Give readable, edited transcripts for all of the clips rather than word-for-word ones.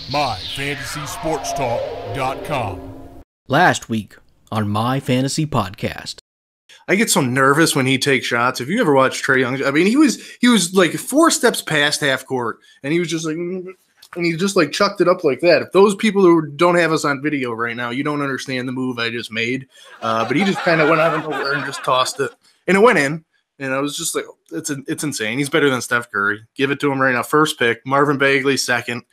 MyFantasySportsTalk.com. Last week on My Fantasy Podcast. I get so nervous when he takes shots. If you ever watched Trae Young, I mean, he was like 4 steps past half court, and he was just like, and he just like chucked it up like that. If those people who don't have us on video right now, you don't understand the move I just made. But he just kind of went out of nowhere and just tossed it, and it went in. And I was just like, it's insane. He's better than Steph Curry. Give it to him right now. First pick, Marvin Bagley. Second,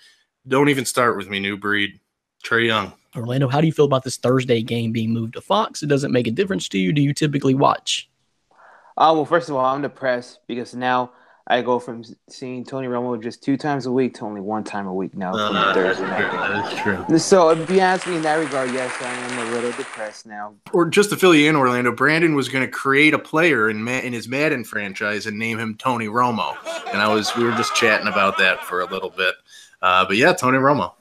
don't even start with me, new breed. Trae Young. Orlando, how do you feel about this Thursday game being moved to Fox? It doesn't make a difference to you. Do you typically watch? Well, first of all, I'm depressed because now I go from seeing Tony Romo just 2 times a week to only 1 time a week now. Thursday night. That is true. So if you ask me in that regard, yes, I am a little depressed now. Or just to fill you in, Orlando, Brandon was going to create a player in his Madden franchise and name him Tony Romo. And we were just chatting about that for a little bit. But yeah, Tony Romo.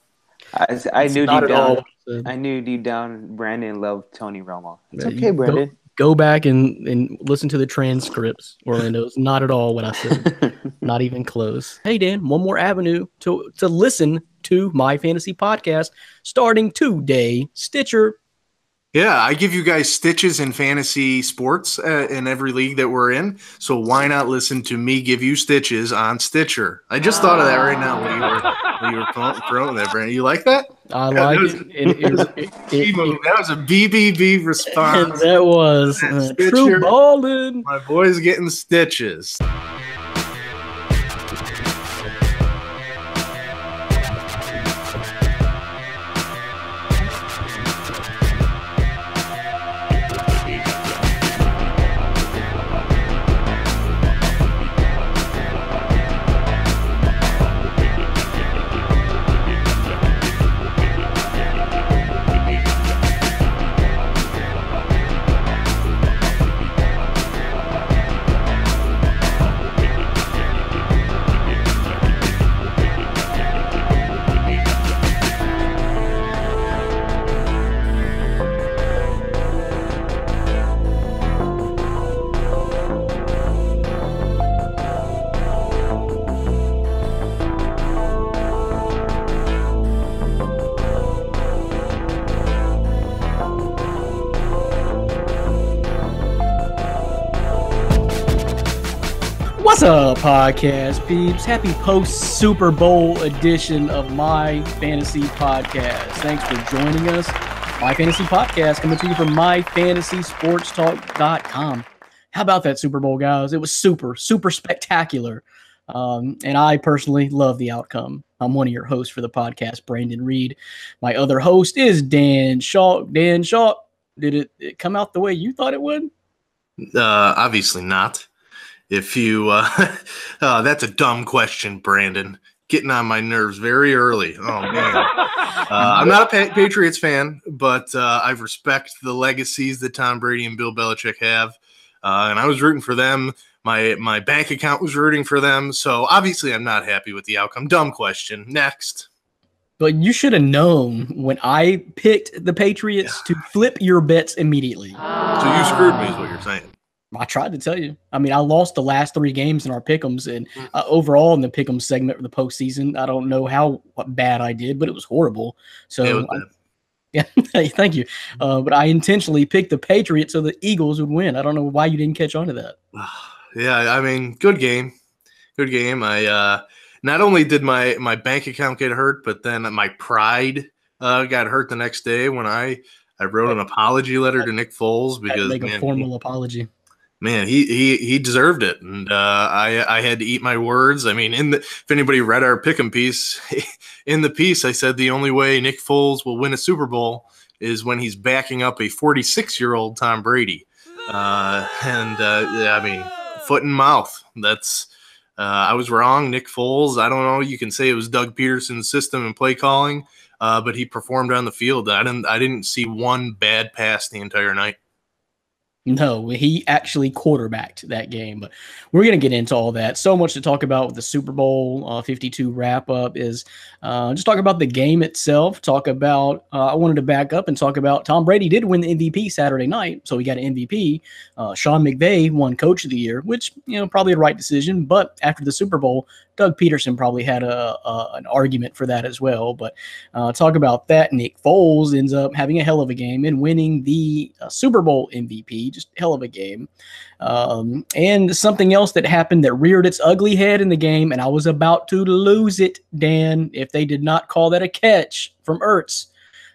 I knew deep down Brandon loved Tony Romo. It's okay, Brandon. Go back and listen to the transcripts, Orlando. It's not at all what I said. Not even close. Hey, Dan, one more avenue to listen to My Fantasy Podcast starting today. Stitcher. Yeah, I give you guys stitches in fantasy sports in every league that we're in. So why not listen to me give you stitches on Stitcher? I just thought of that right now when you were throwing that, Brandon. You like that? I like it. That was a BBB response. That was true ballin'. My boy's getting stitches. What's up, podcast peeps? Happy post-Super Bowl edition of My Fantasy Podcast. Thanks for joining us. My Fantasy Podcast coming to you from MyFantasySportsTalk.com. How about that Super Bowl, guys? It was super spectacular. And I personally love the outcome. I'm one of your hosts for the podcast, Brandon Reed. My other host is Dan Shaw. Dan Shaw, did it come out the way you thought it would? Obviously not. If you, that's a dumb question, Brandon. Getting on my nerves very early. Oh, man. I'm not a Patriots fan, but I respect the legacies that Tom Brady and Bill Belichick have. And I was rooting for them. My bank account was rooting for them. So obviously I'm not happy with the outcome. Dumb question. Next. But you should have known when I picked the Patriots to flip your bets immediately. So you screwed me is what you're saying. I tried to tell you. I mean, I lost the last 3 games in our pick'ems, and overall in the pick'em segment of the postseason, I don't know how bad I did, but it was horrible. So, thank you. But I intentionally picked the Patriots so the Eagles would win. I don't know why you didn't catch on to that. Yeah, I mean, good game. Good game. I not only did my bank account get hurt, but then my pride got hurt the next day when I wrote an apology letter to Nick Foles because make a formal apology. Man, he deserved it, and I had to eat my words. I mean, if anybody read our pick'em piece, in the piece I said the only way Nick Foles will win a Super Bowl is when he's backing up a 46-year-old Tom Brady. I mean, foot and mouth. That's I was wrong. Nick Foles, I don't know. You can say it was Doug Peterson's system and play calling, but he performed on the field. I didn't see one bad pass the entire night. No, he actually quarterbacked that game. But we're going to get into all that. So much to talk about with the Super Bowl 52 wrap-up is just talk about the game itself. Talk about I wanted to back up and talk about Tom Brady did win the MVP Saturday night, so he got an MVP. Sean McVay won Coach of the Year, which, probably the right decision. But after the Super Bowl, Doug Peterson probably had an argument for that as well. But talk about that. Nick Foles ends up having a hell of a game and winning the Super Bowl MVP. Just hell of a game. And something else that happened that reared its ugly head in the game, and I was about to lose it, Dan, if they did not call that a catch from Ertz.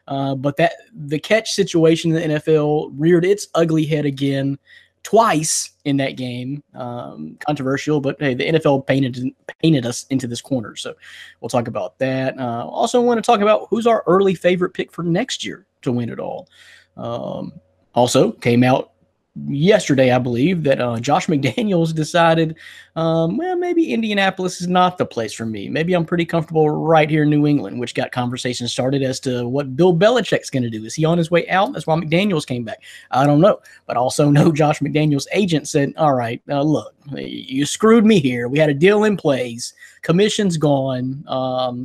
But that the catch situation in the NFL reared its ugly head again twice in that game. Controversial, but hey, the NFL painted us into this corner. So we'll talk about that. Also want to talk about who's our early favorite pick for next year to win it all. Also came out yesterday, I believe, that Josh McDaniels decided, well, maybe Indianapolis is not the place for me. Maybe I'm pretty comfortable right here in New England, which got conversations started as to what Bill Belichick's going to do. Is he on his way out? That's why McDaniels came back. I don't know. But also know Josh McDaniels' agent said, all right, look, you screwed me here. We had a deal in place. Commission's gone,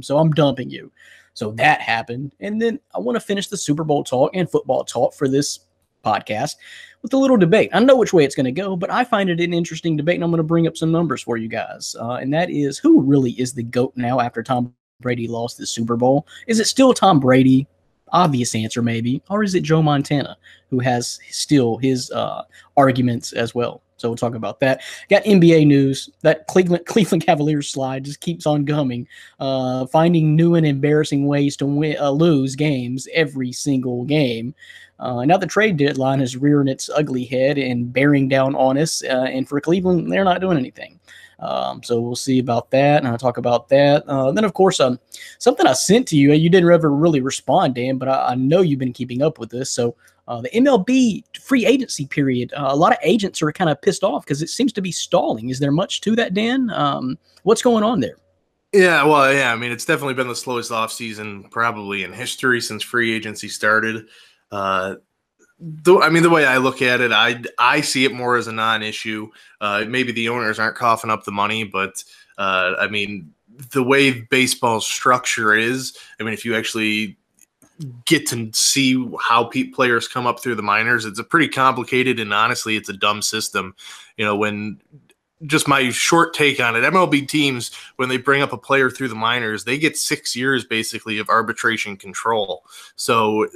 so I'm dumping you. So that happened. And then I want to finish the Super Bowl talk and football talk for this podcast with a little debate. I know which way it's going to go, but I find it an interesting debate, and I'm going to bring up some numbers for you guys. And that is, who really is the GOAT now after Tom Brady lost the Super Bowl? Is it still Tom Brady? Obvious answer, maybe. Or is it Joe Montana, who has still his arguments as well? So we'll talk about that. Got NBA news. That Cleveland Cavaliers slide just keeps on coming, finding new and embarrassing ways to lose games every single game. Now the trade deadline is rearing its ugly head and bearing down on us. And for Cleveland, they're not doing anything. So we'll see about that, and I'll talk about that. Then, of course, something I sent to you. You didn't ever really respond, Dan, but I know you've been keeping up with this. So the MLB free agency period, a lot of agents are kind of pissed off because it seems to be stalling. Is there much to that, Dan? What's going on there? Yeah, well, yeah. I mean, it's definitely been the slowest offseason probably in history since free agency started. The way I look at it, I see it more as a non-issue. Maybe the owners aren't coughing up the money, but I mean, the way baseball's structure is, I mean, if you actually get to see how players come up through the minors, it's a pretty complicated, and honestly, it's a dumb system. You know, when just my short take on it, MLB teams, when they bring up a player through the minors, they get 6 years basically of arbitration control. So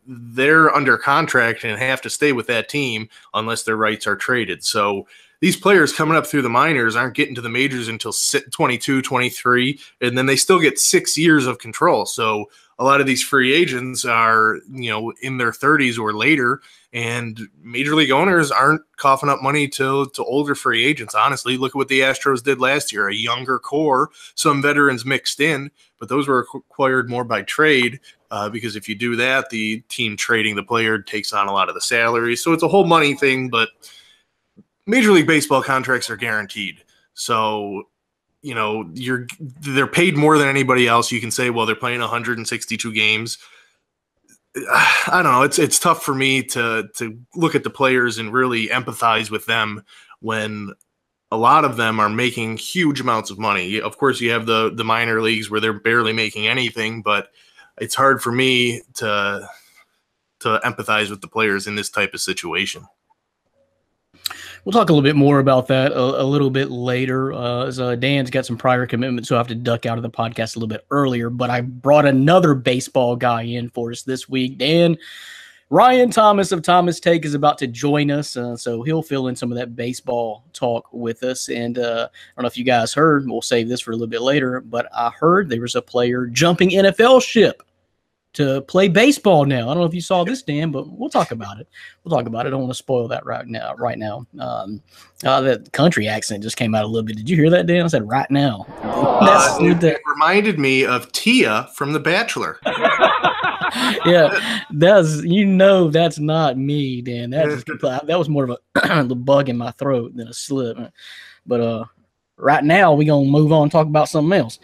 they're under contract and have to stay with that team unless their rights are traded. So these players coming up through the minors aren't getting to the majors until 22, 23, and then they still get 6 years of control. So a lot of these free agents are, you know, in their 30s or later, and major league owners aren't coughing up money to older free agents. Honestly, look at what the Astros did last year, a younger core, some veterans mixed in, but those were acquired more by trade because if you do that, the team trading the player takes on a lot of the salaries. So it's a whole money thing, but Major League Baseball contracts are guaranteed. So, you know, they're paid more than anybody else. You can say, well, they're playing 162 games. I don't know. It's tough for me to look at the players and really empathize with them when a lot of them are making huge amounts of money. Of course, you have the minor leagues where they're barely making anything, but it's hard for me to empathize with the players in this type of situation. We'll talk a little bit more about that a little bit later. As Dan's got some prior commitments, so I have to duck out of the podcast a little bit earlier. But I brought another baseball guy in for us this week. Dan, Ryan Thomas of Thomas Take is about to join us, so he'll fill in some of that baseball talk with us. And I don't know if you guys heard, we'll save this for a little bit later, but I heard there was a player jumping NFL ship to play baseball now. I don't know if you saw this, Dan, but we'll talk about it. I don't want to spoil that right now. That country accent just came out a little bit. Did you hear that, Dan? I said right now. It reminded me of Tia from The Bachelor. Yeah, that's not me, Dan. That was more of a bug in my throat than a slip. But right now, we're going to move on and talk about something else.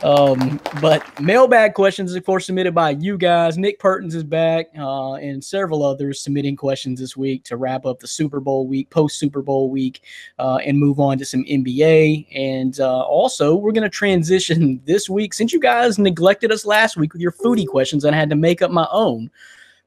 But mailbag questions, of course, submitted by you guys. Nick Pertins is back, and several others submitting questions this week to wrap up the Super Bowl week, post-Super Bowl week, and move on to some NBA. And also, we're going to transition this week. Since you guys neglected us last week with your foodie questions, and I had to make up my own,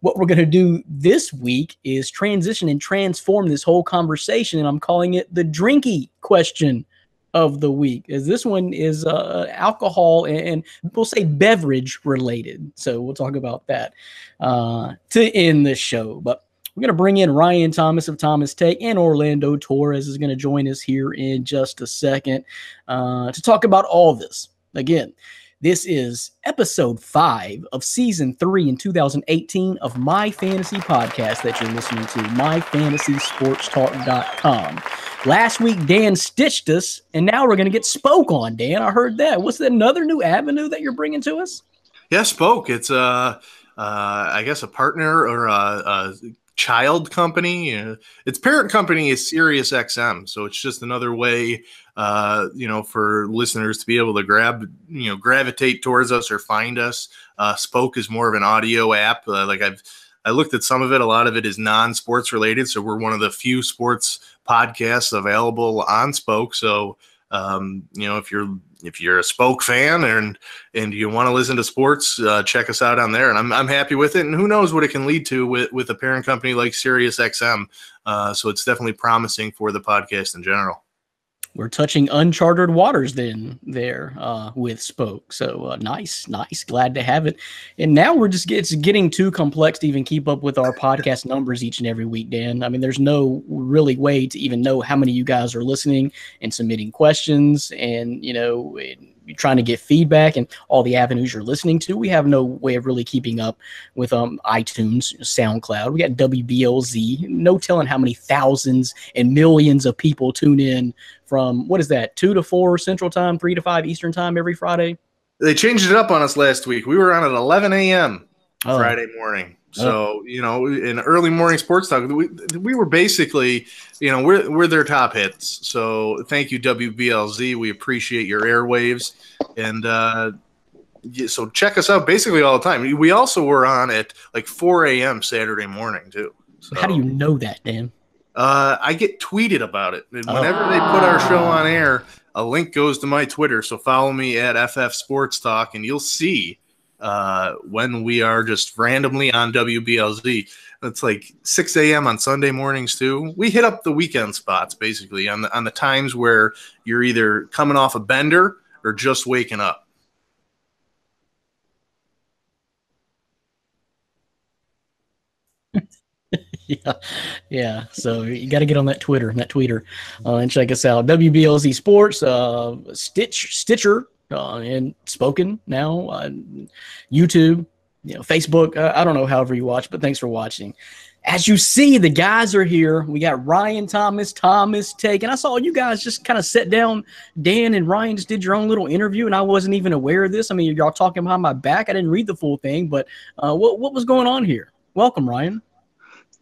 what we're going to do this week is transition and transform this whole conversation, and I'm calling it the Drinky question of the week, as this one is alcohol and we'll say beverage related. So we'll talk about that to end the show. But we're going to bring in Ryan Thomas of Thomas Take, and Orlando Torres is going to join us here in just a second to talk about all this. Again, this is episode 5 of season 3 in 2018 of My Fantasy Podcast that you're listening to, myfantasysportstalk.com. Last week, Dan stitched us, and now we're going to get Spoke on, Dan. I heard that. What's that, another new avenue that you're bringing to us? Yeah, Spoke. It's, I guess, a partner or a child company. Its parent company is SiriusXM, so it's just another way for listeners to be able to gravitate towards us or find us. Spoke is more of an audio app. I looked at some of it. A lot of it is non-sports related, so we're one of the few sports podcasts available on Spoke. So if you're a Spoke fan and you want to listen to sports, check us out on there. And I'm happy with it. And who knows what it can lead to with a parent company like SiriusXM. So it's definitely promising for the podcast in general. We're touching uncharted waters then there with Spoke. So nice. Glad to have it. And now it's getting too complex to even keep up with our podcast numbers each and every week, Dan. I mean, there's no really way to even know how many of you guys are listening and submitting questions and, you're trying to get feedback and all the avenues you're listening to. We have no way of really keeping up with iTunes, SoundCloud. We got WBLZ. No telling how many thousands and millions of people tune in from, what is that, 2 to 4 Central Time, 3 to 5 Eastern Time every Friday? They changed it up on us last week. We were on at 11 a.m. Friday morning. So, in early morning sports talk, we were basically, we're their top hits. So thank you, WBLZ. We appreciate your airwaves. And so check us out basically all the time. We also were on at like 4 a.m. Saturday morning, too. So, how do you know that, Dan? I get tweeted about it. And whenever they put our show on air, a link goes to my Twitter. So follow me at FF Sports Talk, and you'll see when we are just randomly on WBLZ. It's like 6 a.m. on Sunday mornings too. We hit up the weekend spots basically on the times where you're either coming off a bender or just waking up. Yeah. So you got to get on that tweeter, and check us out. WBLZ Sports, Stitcher, and Spoken now, YouTube, Facebook. I don't know, however you watch, but thanks for watching. As you see, the guys are here. We got Ryan Thomas Take, and I saw you guys just kind of sit down. Dan and Ryan just did your own little interview, and I wasn't even aware of this. I mean, y'all talking behind my back. I didn't read the full thing, but what was going on here? Welcome, Ryan.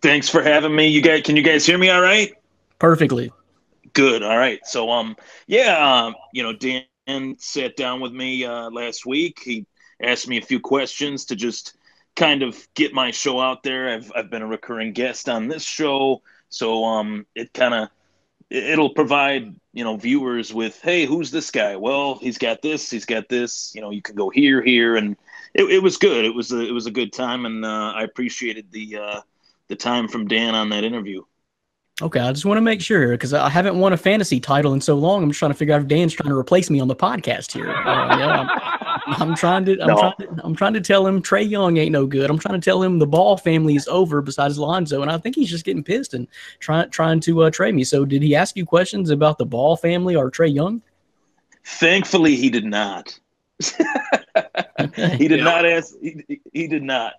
Thanks for having me. Can you guys hear me all right? Perfectly. Good. All right. So, Dan sat down with me last week. He asked me a few questions to just kind of get my show out there. I've been a recurring guest on this show, so it'll provide viewers with, hey, who's this guy? Well, he's got this. You can go here, and it was good. It was a good time, and I appreciated the time from Dan on that interview. Okay, I just want to make sure because I haven't won a fantasy title in so long. I'm just trying to figure out if Dan's trying to replace me on the podcast here. I'm trying to tell him Trae Young ain't no good. I'm trying to tell him the Ball family is over besides Lonzo, and I think he's just getting pissed and trying to trade me. So, did he ask you questions about the Ball family or Trae Young? Thankfully, he did not. He did not ask. He did not.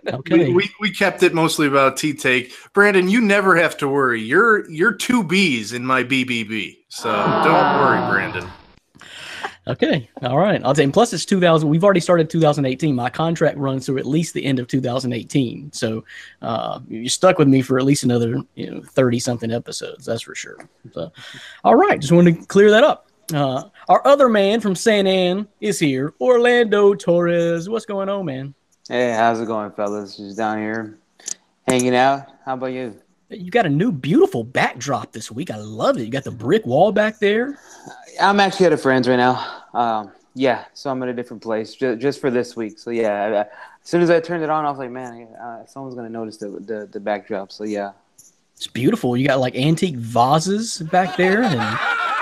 Okay. We kept it mostly about T-Take. Brandon, you never have to worry. You're 2 B's in my BBB, so don't worry, Brandon. Okay. All right. I'll say. And plus, it's 2000. We've already started 2018. My contract runs through at least the end of 2018. So you're stuck with me for at least another 30 something episodes. That's for sure. So, all right. Just wanted to clear that up. Our other man from San Ann is here, Orlando Torres. What's going on, man? Hey, how's it going, fellas? Just down here hanging out. How about you? You got a new beautiful backdrop this week. I love it. You got the brick wall back there. I'm actually at a friend's right now. So I'm at a different place just for this week. So, as soon as I turned it on, I was like, man, someone's going to notice the backdrop. So, yeah. It's beautiful. You got like antique vases back there and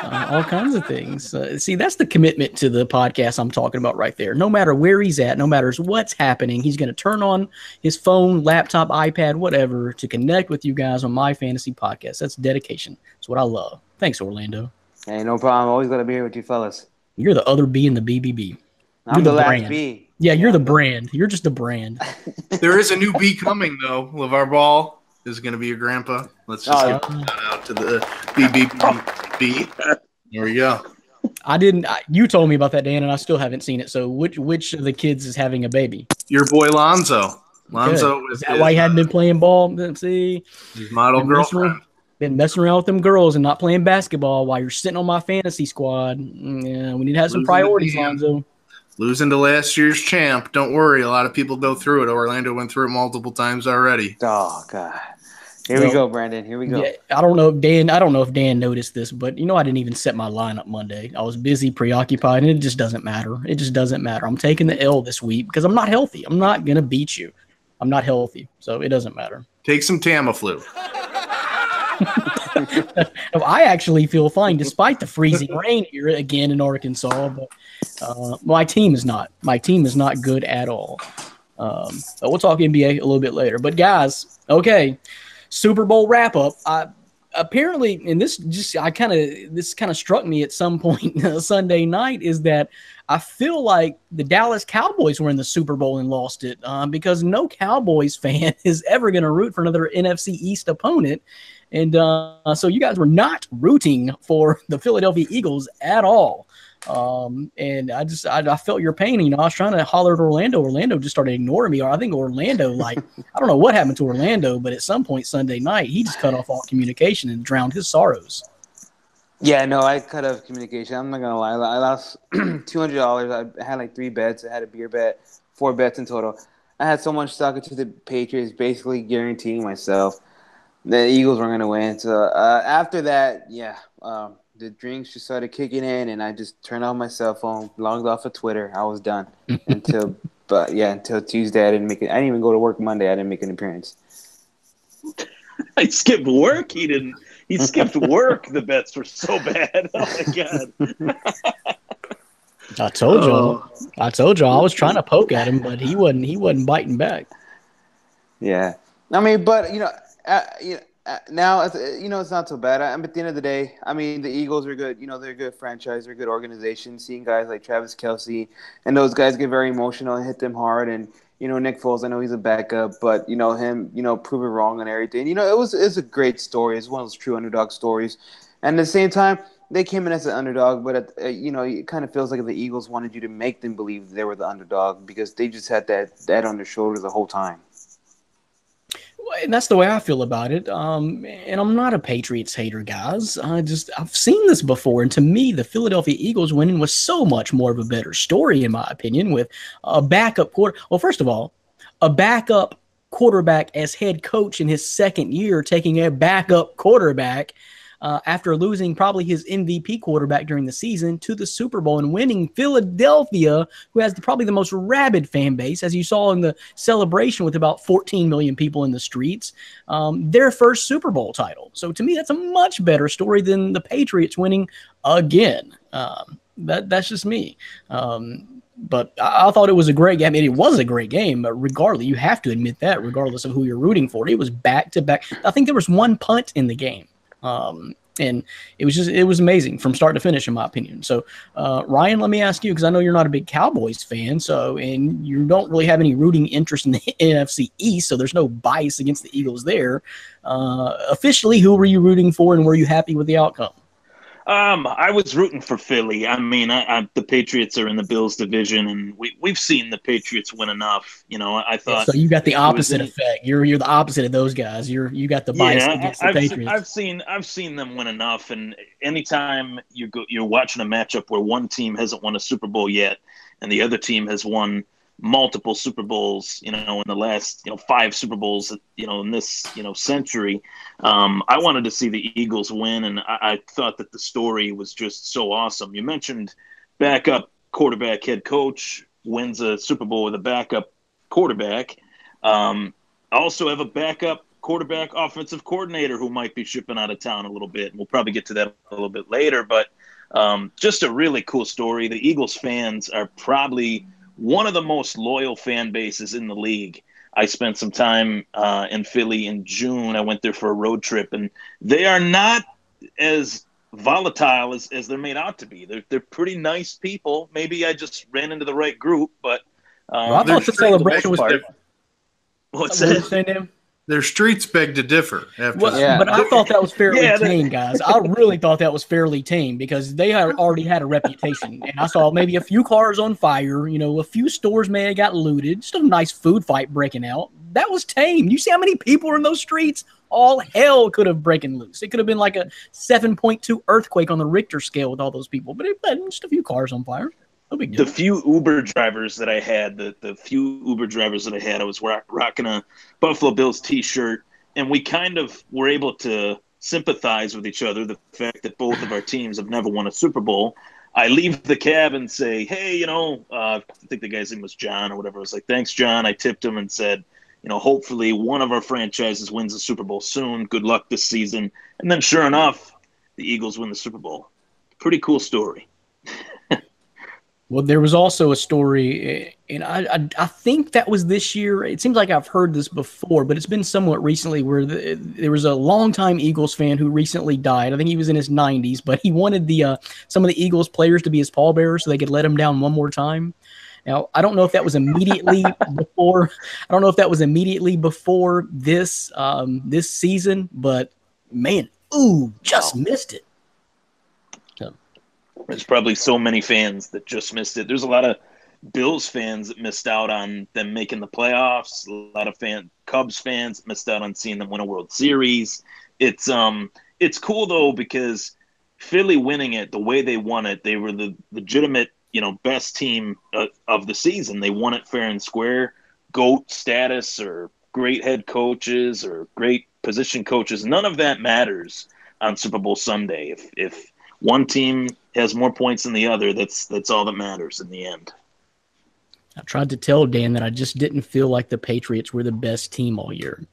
all kinds of things. See, that's the commitment to the podcast I'm talking about right there. No matter where he's at, no matter what's happening, he's going to turn on his phone, laptop, iPad, whatever, to connect with you guys on My Fantasy Podcast. That's dedication. That's what I love. Thanks, Orlando. Hey, no problem. Always going to be here with you fellas. You're the other B in the BBB. I'm the last brand. B. Yeah, you're the brand. You're just the brand. There is a new B coming, though. LeVar Ball is going to be your grandpa. Let's just give a shout out to the BBB. There we go. You told me about that, Dan, and I still haven't seen it. So which of the kids is having a baby? Your boy Lonzo. Lonzo is that why he hadn't been playing ball? See, his model girlfriend. Been messing around with them girls and not playing basketball while you're sitting on my fantasy squad. Yeah, we need to have some priorities, Lonzo. Losing to last year's champ. Don't worry. A lot of people go through it. Orlando went through it multiple times already. Oh, God. Here we go, Brandon. Here we go. Yeah, I don't know if Dan noticed this, but I didn't even set my lineup Monday. I was busy, preoccupied, and it just doesn't matter. It just doesn't matter. I'm taking the L this week because I'm not healthy. I'm not going to beat you. I'm not healthy, so it doesn't matter. Take some Tamiflu. I actually feel fine despite the freezing rain here again in Arkansas, but my team is not. My team is not good at all. But we'll talk NBA a little bit later. But guys, okay, Super Bowl wrap up. Apparently, and this kind of struck me at some point Sunday night, is that I feel like the Dallas Cowboys were in the Super Bowl and lost it because no Cowboys fan is ever going to root for another NFC East opponent. And so you guys were not rooting for the Philadelphia Eagles at all. And I felt your pain. I was trying to holler at Orlando. Orlando just started ignoring me. Or I think Orlando, I don't know what happened to Orlando, but at some point Sunday night, he just cut off all communication and drowned his sorrows. Yeah, no, I cut off communication. I'm not going to lie. I lost $200. I had 3 bets. I had a beer bet, 4 bets in total. I had so much stock into the Patriots, basically guaranteeing myself the Eagles were going to win. So after that, the drinks just started kicking in, and I just turned off my cell phone, logged off of Twitter. I was done until Tuesday. I didn't even go to work Monday. I didn't make an appearance. I skipped work. He skipped work. The bets were so bad. Oh my God. I told y'all. I was trying to poke at him, but he wasn't biting back. Yeah. I mean, but now it's not so bad. At the end of the day, I mean, the Eagles are good. They're a good franchise. They're a good organization. Seeing guys like Travis Kelce and those guys get very emotional and hit them hard. And Nick Foles, I know he's a backup, but him, prove it wrong and everything. It's a great story. It's one of those true underdog stories. And at the same time, they came in as an underdog, but it kind of feels like the Eagles wanted you to make them believe they were the underdog because they just had that on their shoulders the whole time. And that's the way I feel about it. And I'm not a Patriots hater, guys. I've seen this before. And to me, the Philadelphia Eagles winning was so much more of a better story, in my opinion, with a backup quarter. Well, first of all, a backup quarterback as head coach in his second year, taking a backup quarterback after losing probably his MVP quarterback during the season to the Super Bowl and winning Philadelphia, who has probably the most rabid fan base, as you saw in the celebration with about 14 million people in the streets, their first Super Bowl title. So to me, that's a much better story than the Patriots winning again. That's just me. But I thought it was a great game. I mean, it was a great game, but regardless, you have to admit that, regardless of who you're rooting for. It was back-to-back. I think there was one punt in the game. And it was amazing from start to finish, in my opinion. So, Ryan, let me ask you, because I know you're not a big Cowboys fan, and you don't really have any rooting interest in the NFC East, so there's no bias against the Eagles there. Officially, who were you rooting for, and were you happy with the outcome? I was rooting for Philly. I mean, the Patriots are in the Bills division, and we've seen the Patriots win enough. I thought. So you got the opposite effect. You're the opposite of those guys. You got the bias against the Patriots. I've seen them win enough, and anytime you're watching a matchup where one team hasn't won a Super Bowl yet, and the other team has won multiple Super Bowls, in the last, 5 Super Bowls, in this, century. I wanted to see the Eagles win, and I thought that the story was just so awesome. You mentioned backup quarterback head coach wins a Super Bowl with a backup quarterback. I also have a backup quarterback offensive coordinator who might be shipping out of town a little bit. And we'll probably get to that a little bit later. But just a really cool story. The Eagles fans are probably one of the most loyal fan bases in the league. I spent some time in Philly in June. I went there for a road trip, and they are not as volatile as they're made out to be. They're pretty nice people. Maybe I just ran into the right group, but I thought the celebration was different. What's that? Their streets beg to differ. But I thought that was fairly tame, guys. I really thought that was fairly tame because they had already had a reputation. And I saw maybe a few cars on fire. A few stores may have got looted. Just a nice food fight breaking out. That was tame. You see how many people are in those streets? All hell could have broken loose. It could have been like a 7.2 earthquake on the Richter scale with all those people. But it was just a few cars on fire. No big deal. The few Uber drivers that I had, I was rocking a Buffalo Bills T-shirt, and we kind of were able to sympathize with each other. The fact that both of our teams have never won a Super Bowl. I leave the cab and say, hey, I think the guy's name was John or whatever. I was like, thanks, John. I tipped him and said, hopefully one of our franchises wins the Super Bowl soon. Good luck this season. And then sure enough, the Eagles win the Super Bowl. Pretty cool story. Well, there was also a story, and I think that was this year. It seems like I've heard this before, but it's been somewhat recently where there was a longtime Eagles fan who recently died. I think he was in his 90s, but he wanted some of the Eagles players to be his pallbearers so they could let him down one more time. Now, I don't know if that was immediately before. I don't know if that was immediately before this season, but man, just missed it. There's probably so many fans that just missed it. There's a lot of Bills fans that missed out on them making the playoffs. A lot of Cubs fans that missed out on seeing them win a World Series. It's cool though because Philly winning it the way they won it, they were the legitimate best team of the season. They won it fair and square. GOAT status or great head coaches or great position coaches, none of that matters on Super Bowl Sunday. If one team has more points than the other, that's all that matters in the end. I tried to tell Dan that I just didn't feel like the Patriots were the best team all year.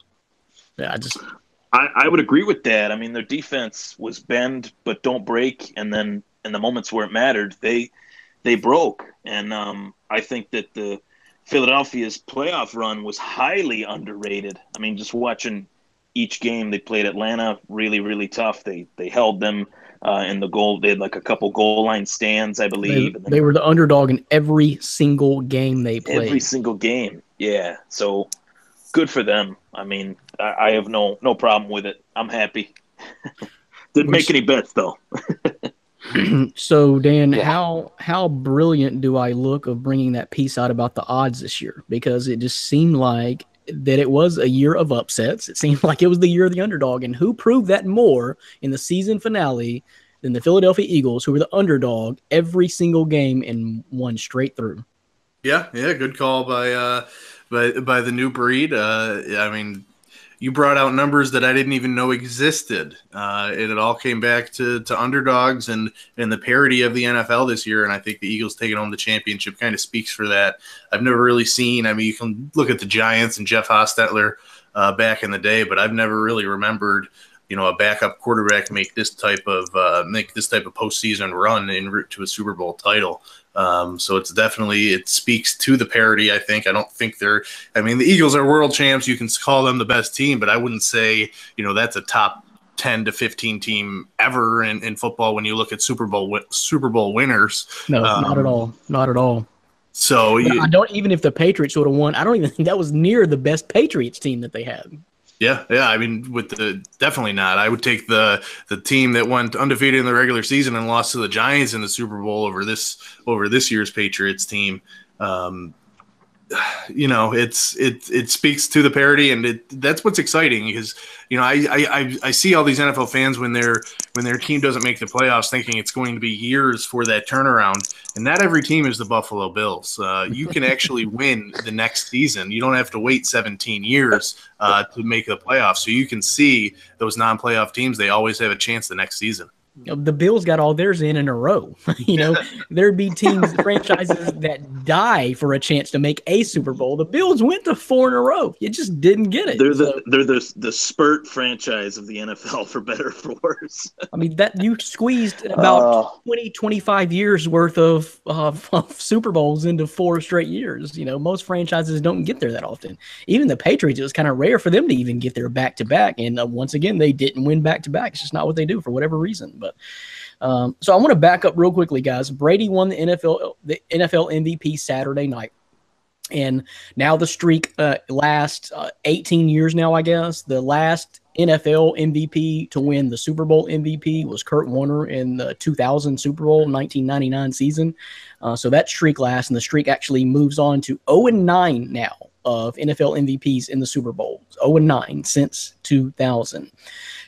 I would agree with that. I mean, their defense was bend but don't break, and then in the moments where it mattered, they broke. And I think that the Philadelphia's playoff run was highly underrated. I mean, just watching each game, they played Atlanta really, really tough. They held them in the goal. They had like a couple goal line stands, I believe. They were the underdog in every single game they played. Every single game, yeah. So good for them. I mean, I have no problem with it. I'm happy. Didn't make any bets though. So Dan, how brilliant do I look of bringing that piece out about the odds this year? Because it just seemed like that it was a year of upsets. It seemed like it was the year of the underdog. And who proved that more in the season finale than the Philadelphia Eagles, who were the underdog every single game and won straight through? Yeah, good call by the new breed. I mean, you brought out numbers that I didn't even know existed. It all came back to underdogs and the parity of the NFL this year, and I think the Eagles taking home the championship kind of speaks for that. I've never really seen – I mean, you can look at the Giants and Jeff Hostetler back in the day, but I've never really remembered, a backup quarterback make this type of postseason run en route to a Super Bowl title. So it speaks to the parity, I think. I don't think the Eagles are world champs. You can call them the best team, but I wouldn't say, that's a top 10 to 15 team ever in football when you look at Super Bowl winners. No, not at all. Not at all. So I don't, even if the Patriots would have won, I don't even think that was near the best Patriots team that they had. Yeah. I mean, definitely not. I would take the team that went undefeated in the regular season and lost to the Giants in the Super Bowl over this year's Patriots team. It speaks to the parity, and that's what's exciting because I see all these NFL fans when their team doesn't make the playoffs thinking it's going to be years for that turnaround, and not every team is the Buffalo Bills. You can actually win the next season. You don't have to wait 17 years to make the playoffs. So you can see those non-playoff teams; they always have a chance the next season. The Bills got all theirs in a row. There'd be teams, franchises that die for a chance to make a Super Bowl. The Bills went to 4 in a row. You just didn't get it. They're the spurt franchise of the NFL, for better or for worse. I mean, that you squeezed about 20, 25 years worth of Super Bowls into 4 straight years. Most franchises don't get there that often. Even the Patriots, it was kind of rare for them to even get there back-to-back. And once again, they didn't win back-to-back. It's just not what they do for whatever reason. But so I want to back up real quickly, guys. Brady won the NFL MVP Saturday night. And now the streak lasts 18 years now, I guess. The last NFL MVP to win the Super Bowl MVP was Kurt Warner in the 2000 Super Bowl, 1999 season. So that streak lasts, and the streak actually moves on to 0-9 now of NFL MVPs in the Super Bowl. 0-9 since 2000.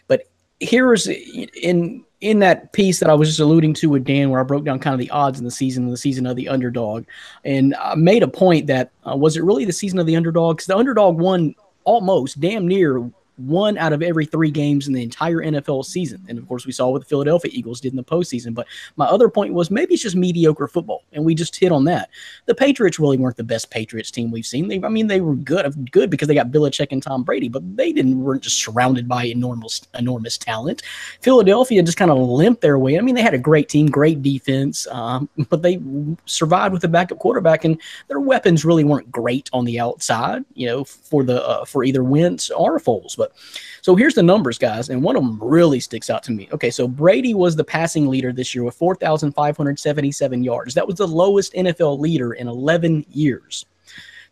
But here's in that piece that I was just alluding to with Dan, where I broke down kind of the odds in the season of the underdog. And I made a point that, was it really the season of the underdog? Because the underdog won almost damn near 1 out of every 3 games in the entire NFL season. And of course, we saw what the Philadelphia Eagles did in the postseason. But my other point was maybe it's just mediocre football, and we just hit on that. The Patriots really weren't the best Patriots team we've seen. They were good because they got Belichick and Tom Brady, but they weren't just surrounded by enormous talent. Philadelphia just kind of limped their way. They had a great team, great defense, but they survived with a backup quarterback, and their weapons really weren't great on the outside, for either Wentz or Foles. But so here's the numbers, guys, and one of them really sticks out to me. Okay, so Brady was the passing leader this year with 4,577 yards. That was the lowest NFL leader in 11 years.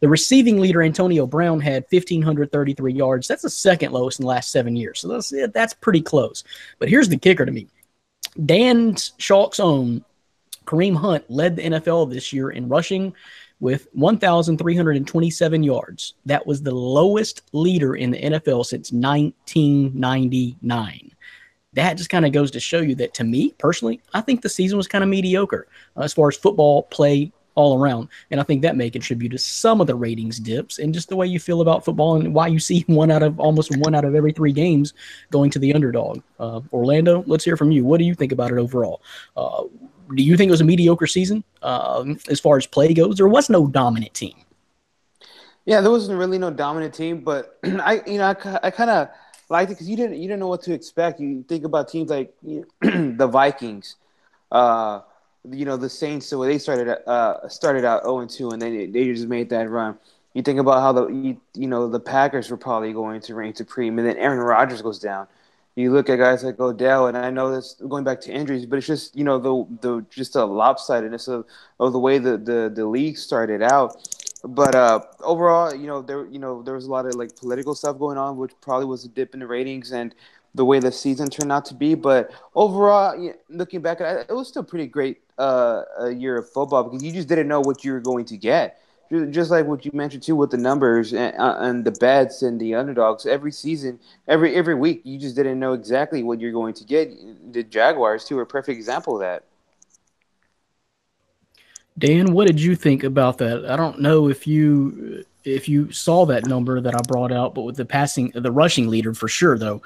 The receiving leader, Antonio Brown, had 1,533 yards. That's the second lowest in the last 7 years. So that's pretty close. But here's the kicker to me. Dan Schalk's own Kareem Hunt led the NFL this year in rushing with 1,327 yards. That was the lowest leader in the NFL since 1999. That just kind of goes to show you that, to me, personally, I think the season was kind of mediocre as far as football play all around. And I think that may contribute to some of the ratings dips and just the way you feel about football and why you see almost one out of every 3 games going to the underdog. Orlando, let's hear from you. What do you think about it overall? Do you think it was a mediocre season as far as play goes? There was no dominant team. Yeah, there wasn't really no dominant team, but I kind of liked it because you didn't know what to expect. You think about teams like the Vikings, the Saints. So they started out 0-2, and they just made that run. You think about how the Packers were probably going to reign supreme, and then Aaron Rodgers goes down. You look at guys like Odell, and I know this going back to injuries, but it's just the lopsidedness of the way the league started out. But overall, there was a lot of political stuff going on, which probably was a dip in the ratings and the way the season turned out to be. But overall, looking back at it, it was still pretty great a year of football because you just didn't know what you were going to get. Just like what you mentioned too with the numbers and the bets and the underdogs, every season, every week, you just didn't know exactly what you're going to get. The Jaguars too are a perfect example of that. Dan, what did you think about that? I don't know if you saw that number that I brought out, but with the rushing leader for sure, though.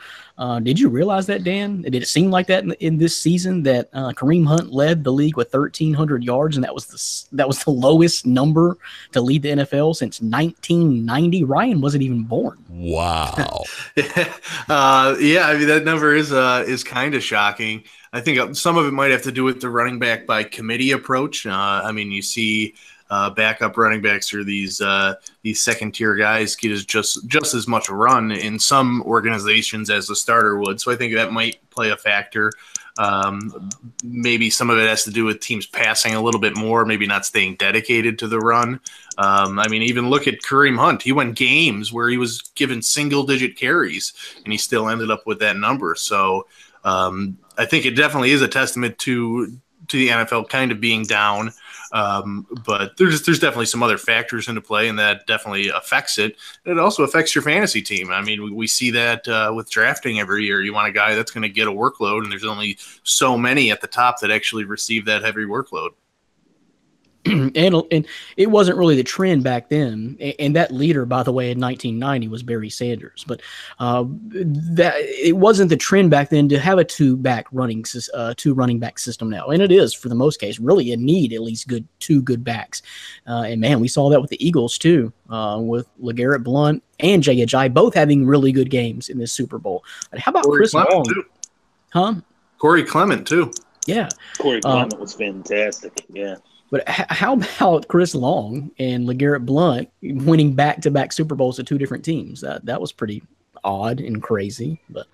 Did you realize that, Dan? Did it seem like that in this season that Kareem Hunt led the league with 1,300 yards, and that was the lowest number to lead the NFL since 1990? Ryan wasn't even born. Wow. That number is kind of shocking. I think some of it might have to do with the running back by committee approach. You see backup running backs or these second tier guys get just as much run in some organizations as the starter would. So I think that might play a factor. Maybe some of it has to do with teams passing a little bit more, maybe not staying dedicated to the run. Even look at Kareem Hunt. He went games where he was given single-digit carries, and he still ended up with that number. So I think it definitely is a testament to the NFL kind of being down. But there's definitely some other factors into play, and that definitely affects it. And it also affects your fantasy team. We see that with drafting every year. You want a guy that's going to get a workload, and there's only so many at the top that actually receive that heavy workload. and it wasn't really the trend back then. And that leader, by the way, in 1990 was Barry Sanders. But that it wasn't the trend back then to have a two running back system now. And it is, for the most case, really you need at least two good backs. And man, we saw that with the Eagles too, with LeGarrette Blount and Jay Ajayi both having really good games in this Super Bowl. But how about Chris Long? Too. Huh? Corey Clement too. Yeah. Corey Clement was fantastic. Yeah. But how about Chris Long and LeGarrette Blount winning back-to-back Super Bowls to two different teams? That was pretty odd and crazy. But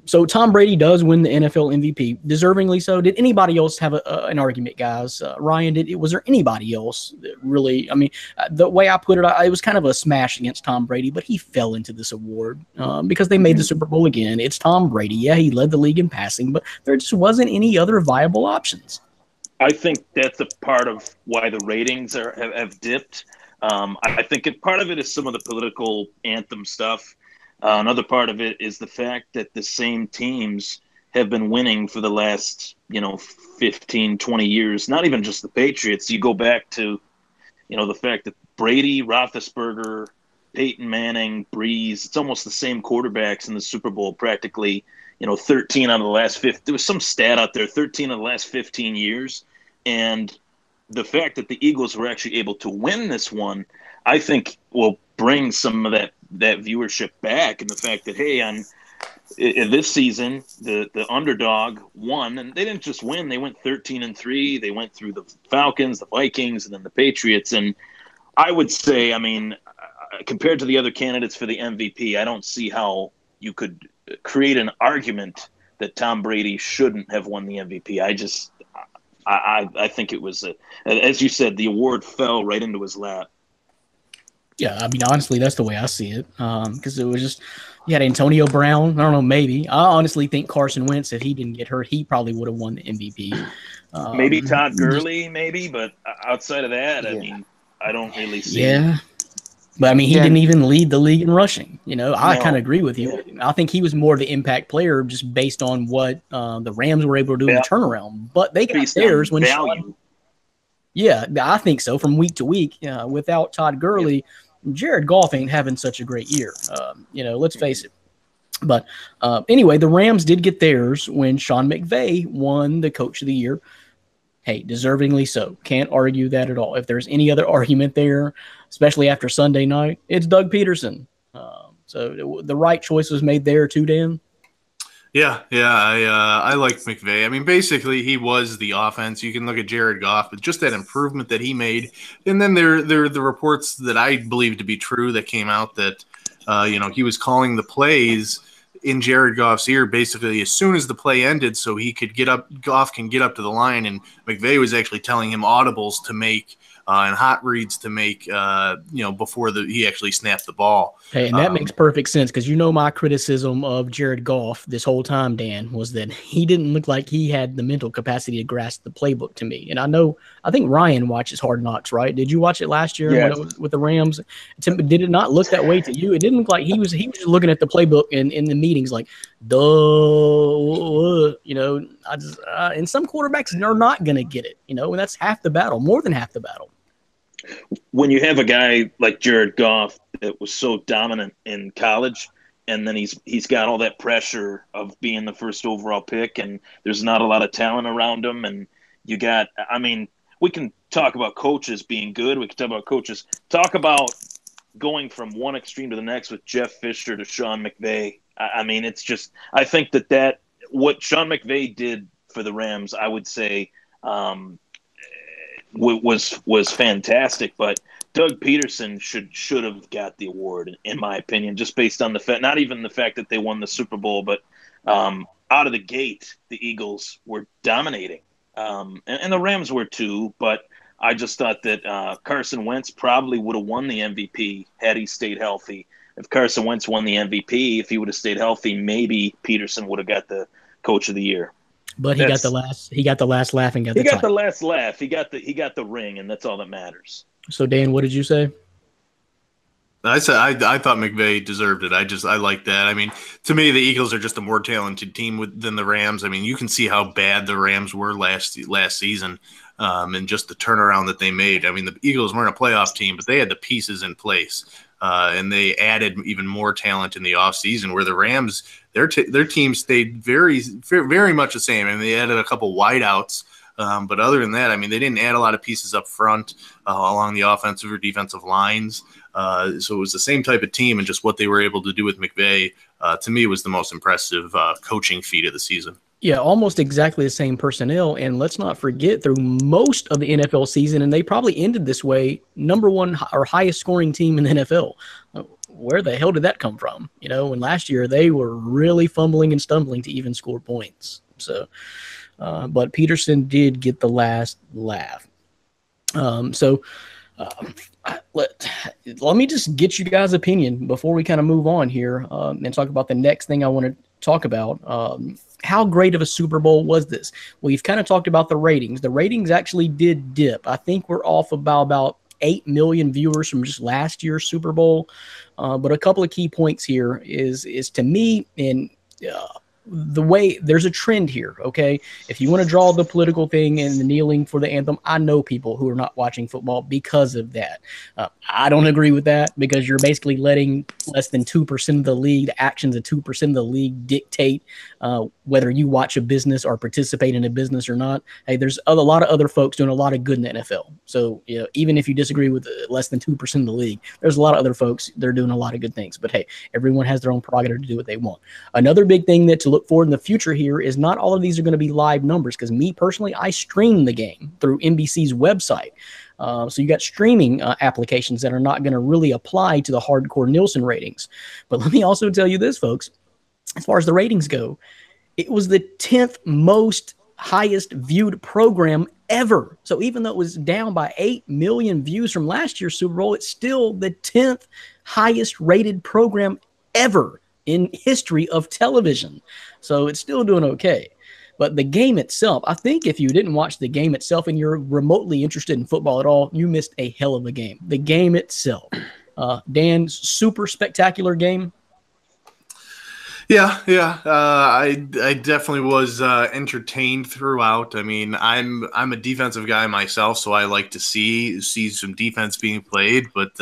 so Tom Brady does win the NFL MVP, deservingly so. Did anybody else have an argument, guys? Ryan, was there anybody else that really? I mean, the way I put it, it was kind of a smash against Tom Brady, but he fell into this award because they made the Super Bowl again. It's Tom Brady. Yeah, he led the league in passing, but there just wasn't any other viable options. I think that's a part of why the ratings have dipped. I think part of it is some of the political anthem stuff. Another part of it is the fact that the same teams have been winning for the last, 15, 20 years. Not even just the Patriots. You go back to, the fact that Brady, Roethlisberger, Peyton Manning, Breeze, it's almost the same quarterbacks in the Super Bowl practically, 13 out of the last 15. There was some stat out there, 13 of the last 15 years. And the fact that the Eagles were actually able to win this one, I think will bring some of that viewership back. And the fact that, hey, in this season, the underdog won. And they didn't just win. They went 13-3. They went through the Falcons, the Vikings, and then the Patriots. And I would say, compared to the other candidates for the MVP, I don't see how you could create an argument that Tom Brady shouldn't have won the MVP. I think it was, as you said, the award fell right into his lap. Yeah, honestly, that's the way I see it. Because it was just, you had Antonio Brown. I don't know, maybe. I honestly think Carson Wentz, if he didn't get hurt, he probably would have won the MVP. Maybe Todd Gurley, but outside of that, I don't really see it. Yeah. But, he didn't even lead the league in rushing. I kind of agree with you. Yeah. I think he was more of the impact player just based on what the Rams were able to do in the turnaround. But they got theirs when Sean. Yeah, I think so. From week to week, without Todd Gurley, Jared Goff ain't having such a great year. Let's face it. But anyway, the Rams did get theirs when Sean McVay won the Coach of the Year. Hey, deservingly so. Can't argue that at all. If there's any other argument there, especially after Sunday night, it's Doug Peterson. So the right choice was made there too, Dan. Yeah, I like McVay. Basically, he was the offense. You can look at Jared Goff, but just that improvement that he made. And then there are the reports that I believe to be true that came out that, he was calling the plays in Jared Goff's ear basically as soon as the play ended so he could get up, Goff can get up to the line, and McVay was actually telling him audibles to make and hot reads to make, before he actually snapped the ball. Hey, and that makes perfect sense because my criticism of Jared Goff this whole time, Dan, was that he didn't look like he had the mental capacity to grasp the playbook to me. And I think Ryan watches Hard Knocks, right? Did you watch it last year when it was with the Rams? Did it not look that way to you? It didn't look like he was just looking at the playbook in the meetings like, duh, and some quarterbacks are not going to get it, and that's half the battle, more than half the battle. When you have a guy like Jared Goff that was so dominant in college, and then he's got all that pressure of being the first overall pick, and there's not a lot of talent around him, and you got, we can talk about coaches being good. We can talk about coaches. Talk about going from one extreme to the next with Jeff Fisher to Sean McVay. It's just, I think that what Sean McVay did for the Rams, I would say, was fantastic, but Doug Peterson should have got the award, in my opinion, just based on the fact, not even the fact that they won the Super Bowl, but out of the gate, the Eagles were dominating, and the Rams were too. But I just thought that Carson Wentz probably would have won the MVP had he stayed healthy. If Carson Wentz won the MVP, if he would have stayed healthy, maybe Peterson would have got the Coach of the Year. But he got the last laugh and got the title. He got the last laugh. He got the ring, and that's all that matters. So Dan, what did you say? I said I thought McVay deserved it. I like that. To me, the Eagles are just a more talented team than the Rams. You can see how bad the Rams were last season. and just the turnaround that they made. I mean, the Eagles weren't a playoff team, but they had the pieces in place, and they added even more talent in the offseason, where the Rams, their team stayed very, very much the same. I mean, they added a couple wideouts. But other than that, I mean, they didn't add a lot of pieces up front along the offensive or defensive lines. So it was the same type of team, and just what they were able to do with McVay, to me, was the most impressive coaching feat of the season. Yeah, almost exactly the same personnel. And let's not forget, through most of the NFL season, and they probably ended this way, number one or highest scoring team in the NFL. Where the hell did that come from? You know, and last year they were really fumbling and stumbling to even score points. So, but Peterson did get the last laugh. Let me just get you guys' opinion before we kind of move on here and talk about the next thing I want to talk about. How great of a Super Bowl was this? We've kind of talked about the ratings. The ratings actually did dip. I think we're off about 8 million viewers from just last year's Super Bowl. But a couple of key points here is to me, and the way there's a trend here, okay? If you want to draw the political thing and the kneeling for the anthem, I know people who are not watching football because of that. I don't agree with that, because you're basically letting less than 2% of the league, the actions of 2% of the league, dictate whether you watch a business or participate in a business or not. Hey, there's a lot of other folks doing a lot of good in the NFL. So, you know, even if you disagree with less than 2% of the league, there's a lot of other folks that are doing a lot of good things. But hey, everyone has their own prerogative to do what they want. Another big thing that to look forward in the future here is not all of these are going to be live numbers, because me personally, I stream the game through NBC's website. So you got streaming applications that are not going to really apply to the hardcore Nielsen ratings. But let me also tell you this, folks, as far as the ratings go, it was the 10th most highest viewed program ever. So even though it was down by 8 million views from last year's Super Bowl, it's still the 10th highest rated program ever in history of television. So it's still doing okay. But the game itself, I think if you didn't watch the game itself and you're remotely interested in football at all, you missed a hell of a game. The game itself. Dan, super spectacular game. Yeah. I definitely was entertained throughout. I mean, I'm a defensive guy myself, so I like to see some defense being played. But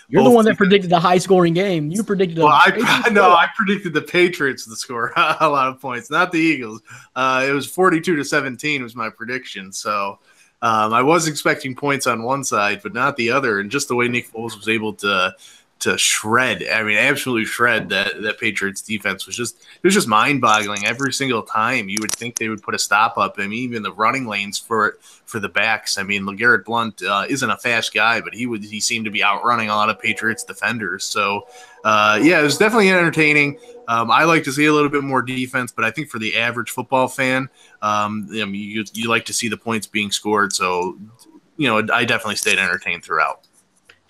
you're the one that predicted the high scoring game. You predicted. I predicted the Patriots to score a lot of points, not the Eagles. It was 42-17 was my prediction. So I was expecting points on one side, but not the other. And just the way Nick Foles was able to shred, I mean, absolutely shred that Patriots defense was just mind-boggling. Every single time you would think they would put a stop up. I mean, even the running lanes for the backs. I mean, LeGarrette Blount isn't a fast guy, but he seemed to be outrunning a lot of Patriots defenders. So, it was definitely entertaining. I like to see a little bit more defense, but I think for the average football fan, you like to see the points being scored. So, I definitely stayed entertained throughout.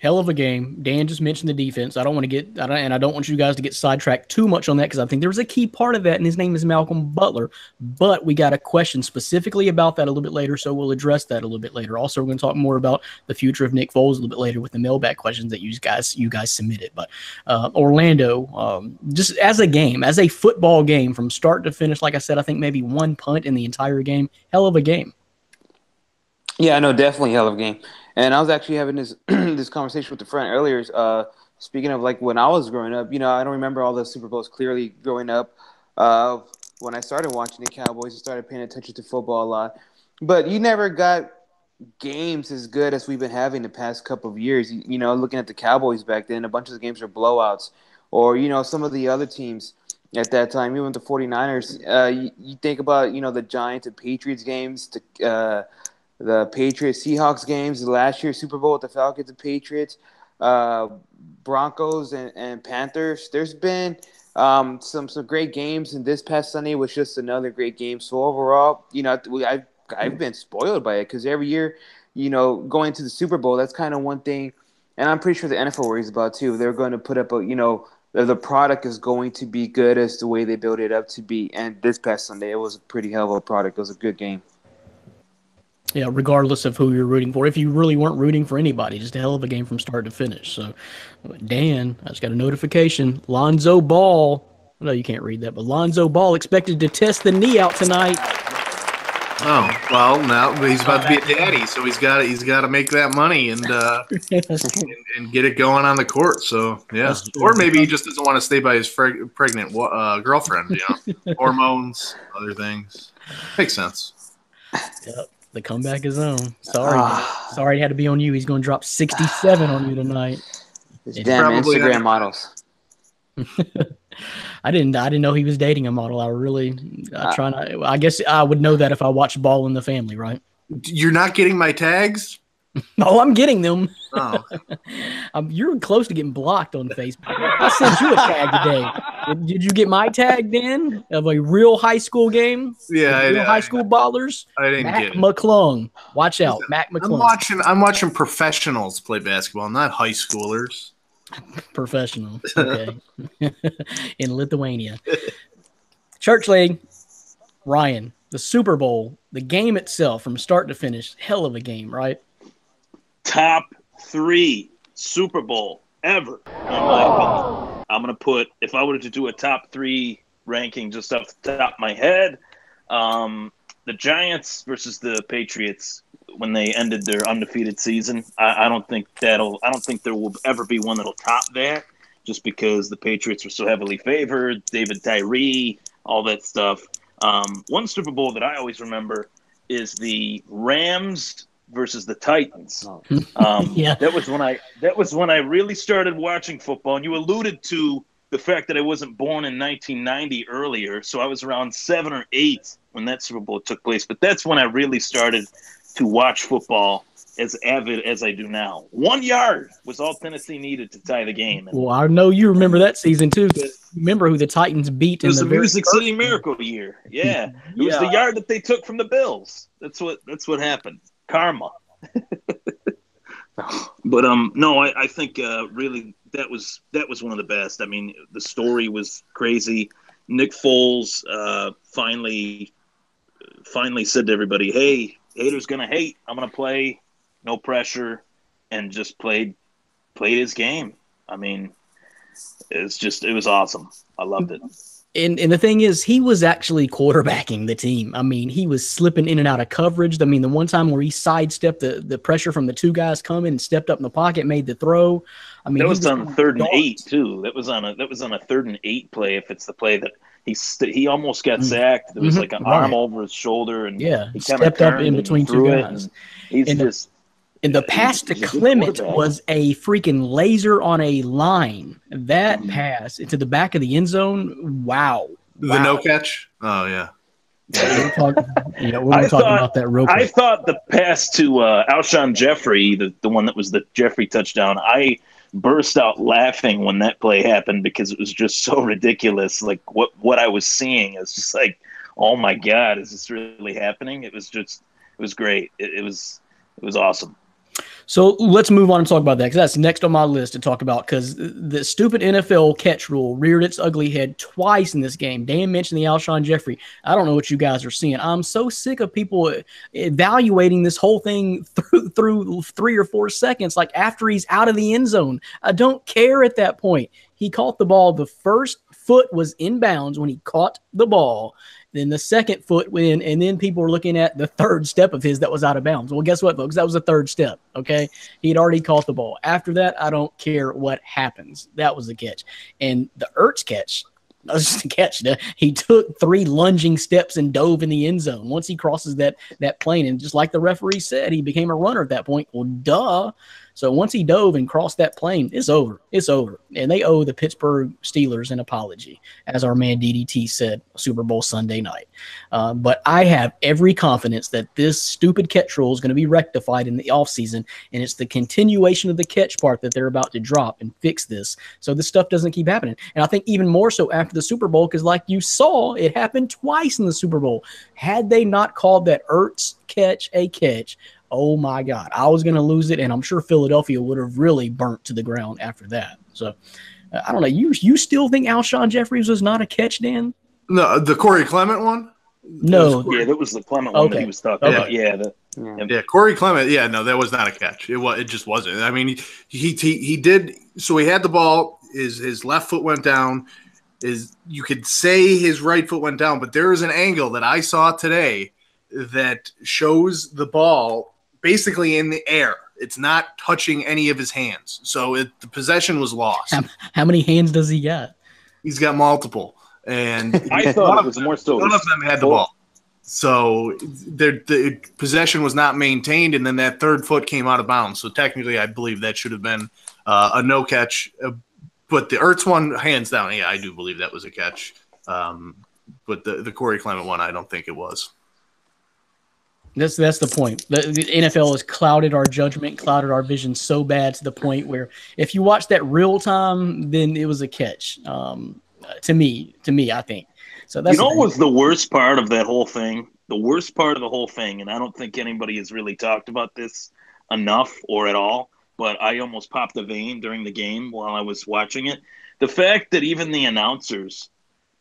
Hell of a game. Dan just mentioned the defense. I don't want you guys to get sidetracked too much on that, because I think there was a key part of that, and his name is Malcolm Butler. But we got a question specifically about that a little bit later, so we'll address that a little bit later. Also, we're going to talk more about the future of Nick Foles a little bit later with the mailbag questions that you guys submitted. But Orlando, just as a game, as a football game from start to finish, like I said, I think maybe one punt in the entire game. Hell of a game. Yeah, no, definitely hell of a game. And I was actually having this this conversation with a friend earlier. Speaking of like when I was growing up, I don't remember all the Super Bowls clearly growing up. When I started watching the Cowboys, I started paying attention to football a lot. But you never got games as good as we've been having the past couple of years. Looking at the Cowboys back then, a bunch of the games were blowouts. Or, some of the other teams at that time, even the 49ers. You think about, the Giants and Patriots games, the Patriots Seahawks games, the last year's Super Bowl with the Falcons and Patriots, Broncos and Panthers. There's been some great games, and this past Sunday was just another great game. So overall, I've been spoiled by it, because every year, going to the Super Bowl, that's kind of one thing, and I'm pretty sure the NFL worries about too. They're going to put up the product is going to be good as the way they build it up to be. And this past Sunday, it was a pretty hell of a product. It was a good game. Yeah, regardless of who you're rooting for. If you really weren't rooting for anybody, just a hell of a game from start to finish. So, Dan, I just got a notification. Lonzo Ball, no, you can't read that, but Lonzo Ball expected to test the knee out tonight. Oh well, now he's about to be a daddy, so he's got to make that money and get it going on the court. So yeah, or maybe he just doesn't want to stay by his pregnant girlfriend. Hormones, other things. Makes sense. Yep, the comeback is on. Sorry, it had to be on you. He's going to drop 67 on you tonight. Damn Instagram models. I didn't know he was dating a model. I guess I would know that if I watched Ball in the Family, right? You're not getting my tags? Oh, I'm getting them. Oh. You're close to getting blocked on Facebook. I sent you a tag today. Did you get my tag, Dan, of a real high school game? Yeah, real high school ballers. I didn't Mac get it. McClung. Watch out, Mac McClung. I'm watching professionals play basketball, not high schoolers. Professional. Okay. In Lithuania. Church League. Ryan, the Super Bowl, the game itself from start to finish, hell of a game, right? Top 3 Super Bowl ever, in my opinion. I'm going to put, if I were to do a top 3 ranking just off the top of my head, the Giants versus the Patriots when they ended their undefeated season. I don't think there will ever be one that'll top that, just because the Patriots were so heavily favored, David Tyree, all that stuff. One Super Bowl that I always remember is the Rams versus the Titans. Yeah. That was when I really started watching football, and you alluded to the fact that I wasn't born in 1990 earlier, so I was around 7 or 8 when that Super Bowl took place. But that's when I really started to watch football as avid as I do now. 1 yard was all Tennessee needed to tie the game. And well, I know you remember that season too. Remember who the Titans beat? It was the Music City Miracle year. Yeah, it was the yard that they took from the Bills. That's what happened. Karma. But no, I think really that was one of the best. I mean, the story was crazy. Nick Foles finally said to everybody, "Hey, haters gonna hate. I'm gonna play, no pressure," and just played his game. I mean, it was awesome. I loved it. And the thing is, he was actually quarterbacking the team. I mean, he was slipping in and out of coverage. I mean, the one time where he sidestepped the pressure from the 2 guys coming and stepped up in the pocket, made the throw. I mean, that was on 3rd and 8 too. That was on a 3rd and 8 play. If it's the play that he almost got sacked. There was like an arm over his shoulder, and he stepped up in between 2 guys. And the pass to Clement was a freaking laser on a line. That pass into the back of the end zone, wow. The no catch? Oh, yeah. We're talking about that real quick. I thought the pass to Alshon Jeffrey, the one that was the Jeffrey touchdown, I burst out laughing when that play happened because it was just so ridiculous. Like what I was seeing is just like, oh my God, is this really happening? It was great. It was awesome. So let's move on and talk about that, because that's next on my list to talk about, because the stupid NFL catch rule reared its ugly head twice in this game. Dan mentioned the Alshon Jeffrey. I don't know what you guys are seeing. I'm so sick of people evaluating this whole thing through 3 or 4 seconds, like after he's out of the end zone. I don't care at that point. He caught the ball. The first foot was in bounds when he caught the ball. Then the second foot went in, and then people were looking at the third step of his that was out of bounds. Well, guess what, folks? That was the third step, okay? He had already caught the ball. After that, I don't care what happens. That was the catch. And the Ertz catch, that was just a catch. He took 3 lunging steps and dove in the end zone. Once he crosses that plane, and just like the referee said, he became a runner at that point. Well, duh. So once he dove and crossed that plane, it's over. It's over. And they owe the Pittsburgh Steelers an apology, as our man DDT said Super Bowl Sunday night. But I have every confidence that this stupid catch rule is going to be rectified in the offseason, and it's the continuation of the catch part that they're about to drop and fix this, so this stuff doesn't keep happening. And I think even more so after the Super Bowl, because like you saw, it happened twice in the Super Bowl. Had they not called that Ertz catch a catch, oh my God, I was going to lose it, and I'm sure Philadelphia would have really burnt to the ground after that. So, I don't know. You still think Alshon Jeffries was not a catch, Dan? No, the Corey Clement one? No. Yeah, that was the Clement one that he was talking about. Yeah, Corey Clement. Yeah, no, that was not a catch. It just wasn't. I mean, he did. So he had the ball. His left foot went down. You could say his right foot went down, but there is an angle that I saw today. that shows the ball basically in the air. It's not touching any of his hands. So the possession was lost. How many hands does he got? He's got multiple. And I thought it was more so. None of them had the ball. So the possession was not maintained, and then that third foot came out of bounds. So technically, I believe that should have been a no catch. But the Ertz one, hands down, yeah, I do believe that was a catch. But the Corey Clement one, I don't think it was. That's the point. The NFL has clouded our judgment, clouded our vision so bad to the point where if you watch that real time, then it was a catch. To me, I think. So that's what was the worst part of that whole thing? The worst part of the whole thing, and I don't think anybody has really talked about this enough or at all, but I almost popped a vein during the game while I was watching it. The fact that even the announcers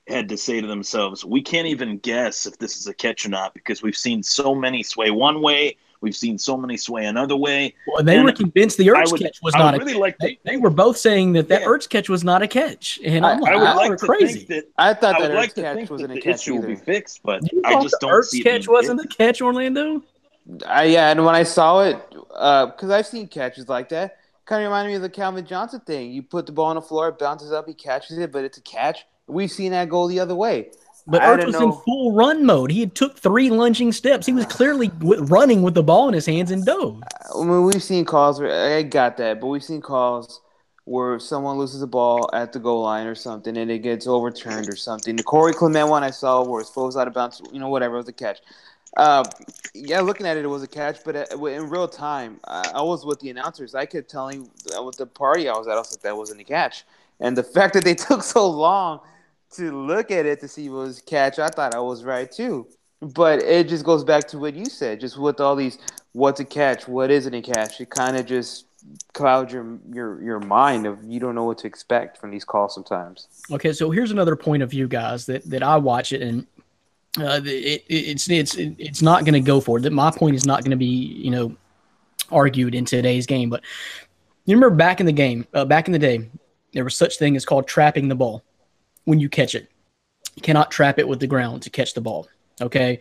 had to say to themselves, we can't even guess if this is a catch or not because we've seen so many sway one way, we've seen so many sway another way. Well, they were convinced the Ertz catch was not a catch. They were both saying that Ertz catch was not a catch. And I'm like, I would crazy. I thought that Ertz catch wasn't a catch issue will be either. fixed, but You I just don't see Ertz catch wasn't a catch, Orlando? Yeah, and when I saw it, because I've seen catches like that, kind of reminded me of the Calvin Johnson thing. You put the ball on the floor, it bounces up, he catches it, but it's a catch. We've seen that go the other way. But Ertz was in full run mode. He had took 3 lunging steps. He was clearly running with the ball in his hands and dove. I mean, we've seen calls where I got that, but we've seen calls where someone loses the ball at the goal line or something and it gets overturned or something. The Corey Clement one I saw where it's supposed out of bounds, whatever, it was a catch. Yeah, looking at it, it was a catch, but in real time, I was with the announcers. I kept telling with the party I was like, that wasn't a catch. And the fact that they took so long to look at it to see if it was a catch, I thought I was right too. But it just goes back to what you said, just with all these, what's a catch, what isn't a catch. It kind of just clouds your mind of you don't know what to expect from these calls sometimes. Okay, so here's another point of view, guys, that I watch it and it's not going to go for it. That my point is not going to be argued in today's game. But you remember back in the day, there was such thing as called trapping the ball. When you catch it, you cannot trap it with the ground to catch the ball. Okay,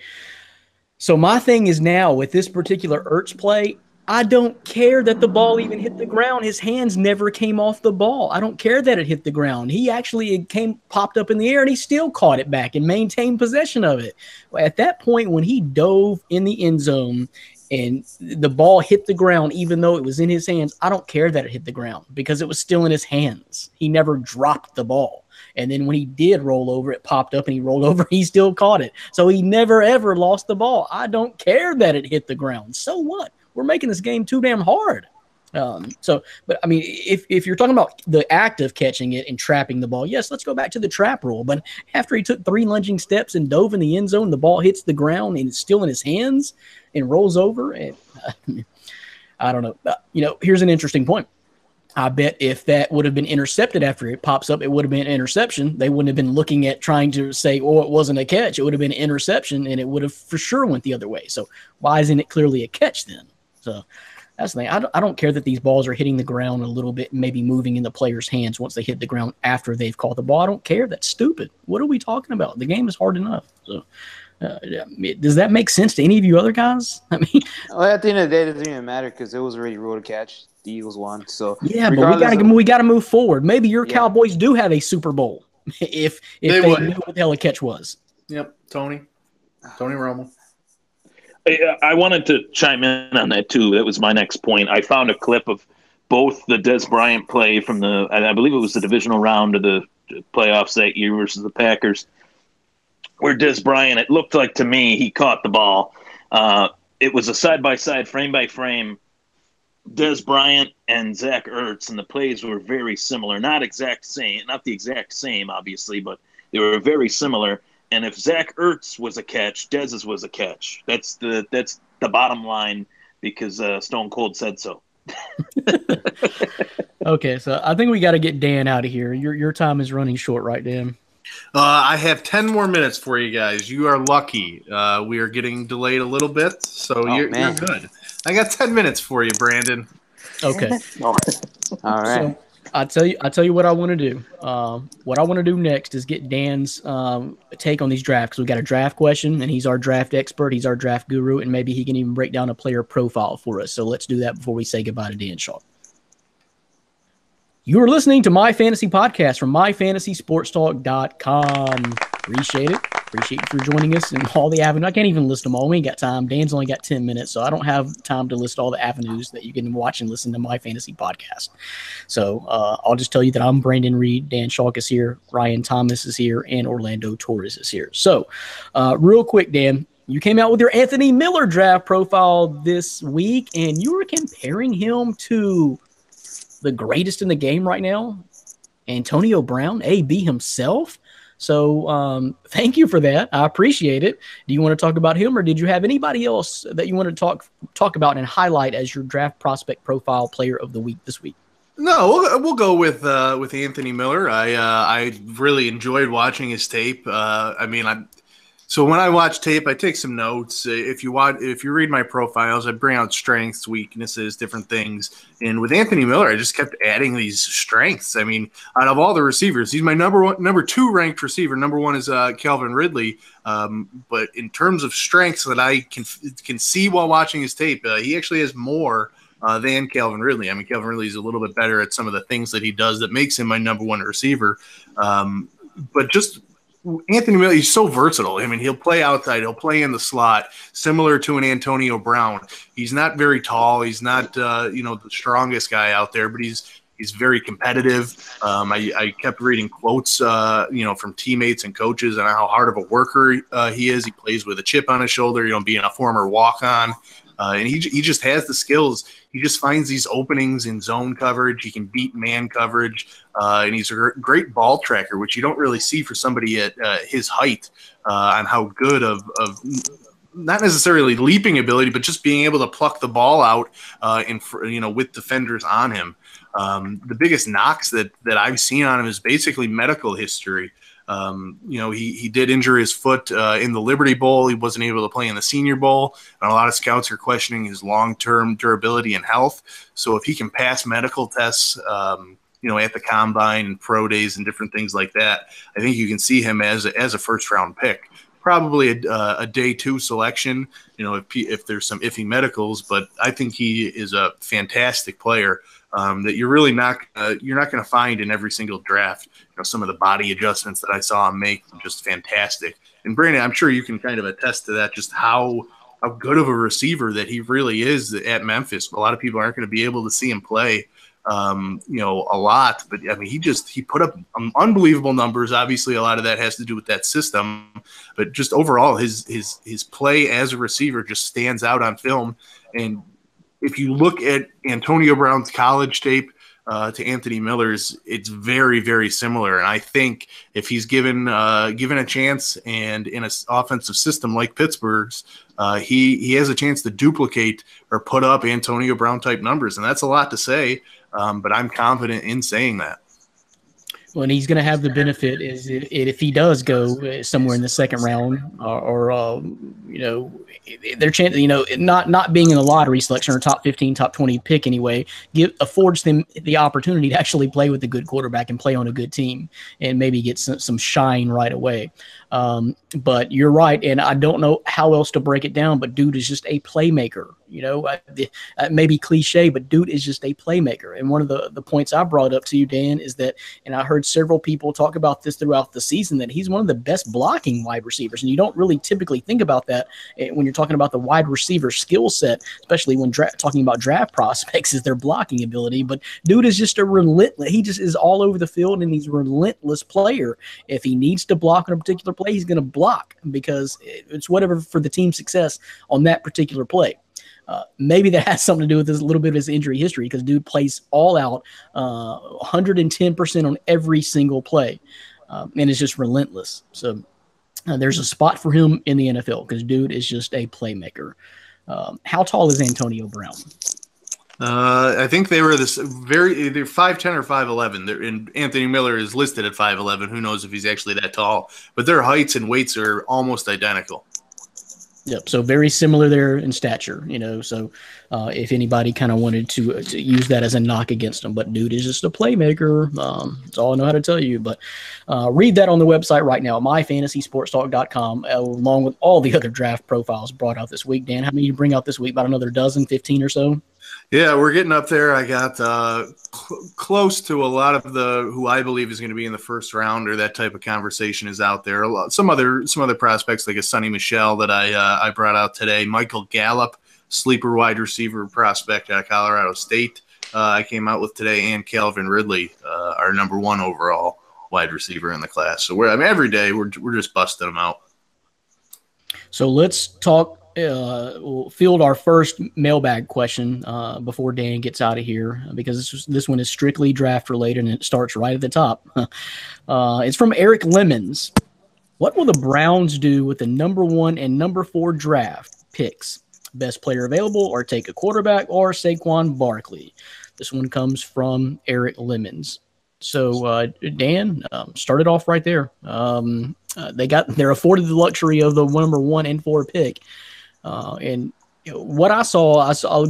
so my thing is now with this particular Ertz play, I don't care that the ball even hit the ground. His hands never came off the ball. I don't care that it hit the ground. He actually popped up in the air, and he still caught it back and maintained possession of it. At that point, when he dove in the end zone and the ball hit the ground, even though it was in his hands, I don't care that it hit the ground because it was still in his hands. He never dropped the ball. And then when he did roll over, it popped up and he rolled over, he still caught it. So he never, ever lost the ball. I don't care that it hit the ground. So what? We're making this game too damn hard. But I mean, if you're talking about the act of catching it and trapping the ball, yes, let's go back to the trap rule. But after he took 3 lunging steps and dove in the end zone, the ball hits the ground and it's still in his hands and rolls over. And I don't know. Here's an interesting point. I bet if that would have been intercepted after it pops up, it would have been an interception. They wouldn't have been looking at trying to say, oh, it wasn't a catch. It would have been an interception, and it would have for sure went the other way. So why isn't it clearly a catch then? So that's the thing. I don't care that these balls are hitting the ground a little bit, maybe moving in the player's hands once they hit the ground after they've caught the ball. I don't care. That's stupid. What are we talking about? The game is hard enough. So does that make sense to any of you other guys? I mean, well, at the end of the day, it doesn't even matter because it was already ruled a catch. The Eagles won. So yeah, but we got to move forward. Maybe your Cowboys do have a Super Bowl if they knew what the hell a catch was. Yep, Tony Romo. I wanted to chime in on that too. That was my next point. I found a clip of both the Dez Bryant play from I believe it was the divisional round of the playoffs that year versus the Packers, where Dez Bryant, it looked like to me he caught the ball. It was a side-by-side, frame-by-frame, Dez Bryant and Zach Ertz, and the plays were very similar. Not the exact same, obviously, but they were very similar. And if Zach Ertz was a catch, Dez's was a catch. That's the bottom line because Stone Cold said so. Okay, so I think we got to get Dan out of here. Your time is running short, right, Dan? I have 10 more minutes for you guys. You are lucky. We are getting delayed a little bit, so you're good. I got 10 minutes for you, Brandon. Okay. All right. I tell you what I want to do. What I want to do next is get Dan's take on these drafts. 'Cause we got a draft question, and he's our draft expert. He's our draft guru, and maybe he can even break down a player profile for us. So let's do that before we say goodbye to Dan Shaw. You are listening to My Fantasy Podcast from MyFantasySportsTalk.com. Appreciate it. Appreciate you for joining us and all the avenues. I can't even list them all. We ain't got time. Dan's only got 10 minutes, so I don't have time to list all the avenues that you can watch and listen to My Fantasy Podcast. So I'll just tell you that I'm Brandon Reed, Dan Schalk is here, Ryan Thomas is here, and Orlando Torres is here. So real quick, Dan, you came out with your Anthony Miller draft profile this week, and you were comparing him to the greatest in the game right now, Antonio Brown, AB himself. So thank you for that. I appreciate it. Do you want to talk about him, or did you have anybody else that you want to talk about and highlight as your draft prospect profile player of the week this week? No, we'll go with Anthony Miller. I really enjoyed watching his tape. So when I watch tape, I take some notes. If you read my profiles, I bring out strengths, weaknesses, different things. And with Anthony Miller, I just kept adding these strengths. I mean, out of all the receivers, he's my number 2 ranked receiver. Number 1 is Calvin Ridley. But in terms of strengths that I can see while watching his tape, he actually has more than Calvin Ridley. I mean, Calvin Ridley is a little bit better at some of the things that he does that makes him my number 1 receiver. But just Anthony Miller, he's so versatile. I mean, he'll play outside, he'll play in the slot, similar to an Antonio Brown. He's not very tall. He's not, the strongest guy out there, but he's very competitive. I kept reading quotes, from teammates and coaches on how hard of a worker he is. He plays with a chip on his shoulder, being a former walk-on. And he just has the skills. He just finds these openings in zone coverage. He can beat man coverage. And he's a great ball tracker, which you don't really see for somebody at his height, on how good of not necessarily leaping ability, but just being able to pluck the ball out with defenders on him. The biggest knocks that I've seen on him is basically medical history. He did injure his foot in the Liberty Bowl. He wasn't able to play in the Senior Bowl, and a lot of scouts are questioning his long-term durability and health. So if he can pass medical tests, at the combine and pro days and different things like that, I think you can see him as a first-round pick. Probably a day 2 selection, if there's some iffy medicals, but I think he is a fantastic player that you're really not going to find in every single draft. Some of the body adjustments that I saw him make were just fantastic. And Brandon, I'm sure you can kind of attest to that, just how good of a receiver that he really is at Memphis. A lot of people aren't going to be able to see him play, a lot, but I mean, he put up unbelievable numbers. Obviously, a lot of that has to do with that system, but just overall, his play as a receiver just stands out on film. And if you look at Antonio Brown's college tape to Anthony Miller's, it's very, very similar. And I think if he's given a chance and in an offensive system like Pittsburgh's, he has a chance to duplicate or put up Antonio Brown type numbers. And that's a lot to say, but I'm confident in saying that. Well, and he's going to have the benefit is if he does go somewhere in the second round or their chance, not being in the lottery selection or top 15, top 20 pick anyway, affords them the opportunity to actually play with a good quarterback and play on a good team and maybe get some shine right away. But you're right, and I don't know how else to break it down, but dude is just a playmaker. Maybe cliche, but dude is just a playmaker. And one of the points I brought up to you, Dan, is that, and I heard several people talk about this throughout the season, that he's one of the best blocking wide receivers. And you don't really typically think about that when you're talking about the wide receiver skill set, especially when talking about draft prospects, is their blocking ability. But dude is just he just is all over the field, and he's a relentless player. If he needs to block on a particular play, he's going to block because it's whatever for the team's success on that particular play. Maybe that has something to do with a little bit of his injury history, because dude plays all out, 110% on every single play, and is just relentless. So there's a spot for him in the NFL because dude is just a playmaker. How tall is Antonio Brown? I think they were they're 5'10" or 5'11". And Anthony Miller is listed at 5'11". Who knows if he's actually that tall? But their heights and weights are almost identical. Yep. So very similar there in stature, So if anybody kind of wanted to use that as a knock against him, but dude is just a playmaker. That's all I know how to tell you. But read that on the website right now, myfantasysportstalk.com, along with all the other draft profiles brought out this week. Dan, how many you bring out this week? About another 15 or so? Yeah, we're getting up there. I got close to a lot of who I believe is going to be in the first round, or that type of conversation is out there. Some other prospects like a Sonny Michel that I brought out today. Michael Gallup, sleeper wide receiver prospect out of Colorado State. I came out with today, and Calvin Ridley, our number 1 overall wide receiver in the class. So every day we're just busting them out. So let's talk. We'll field our first mailbag question before Dan gets out of here, because this one is strictly draft related and it starts right at the top. It's from Eric Lemons. What will the Browns do with the number 1 and number 4 draft picks? Best player available, or take a quarterback, or Saquon Barkley? This one comes from Eric Lemons. So Dan, started off right there. They're afforded the luxury of the number 1 and 4 pick. And what I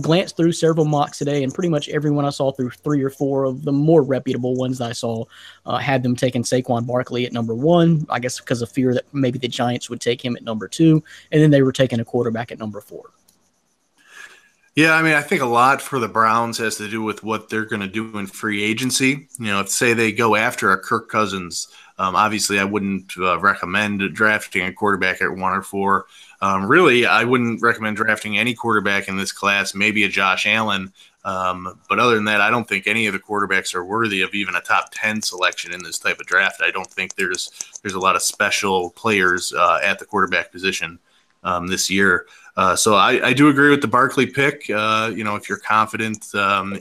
glanced through several mocks today, and pretty much everyone I saw through 3 or 4 of the more reputable ones that I saw had them taking Saquon Barkley at number 1, I guess because of fear that maybe the Giants would take him at number 2, and then they were taking a quarterback at number 4. Yeah, I think a lot for the Browns has to do with what they're going to do in free agency. If say they go after a Kirk Cousins, obviously I wouldn't recommend drafting a quarterback at 1 or 4. Really, I wouldn't recommend drafting any quarterback in this class, maybe a Josh Allen. But other than that, I don't think any of the quarterbacks are worthy of even a top 10 selection in this type of draft. I don't think there's a lot of special players at the quarterback position this year. So I do agree with the Barkley pick, if you're confident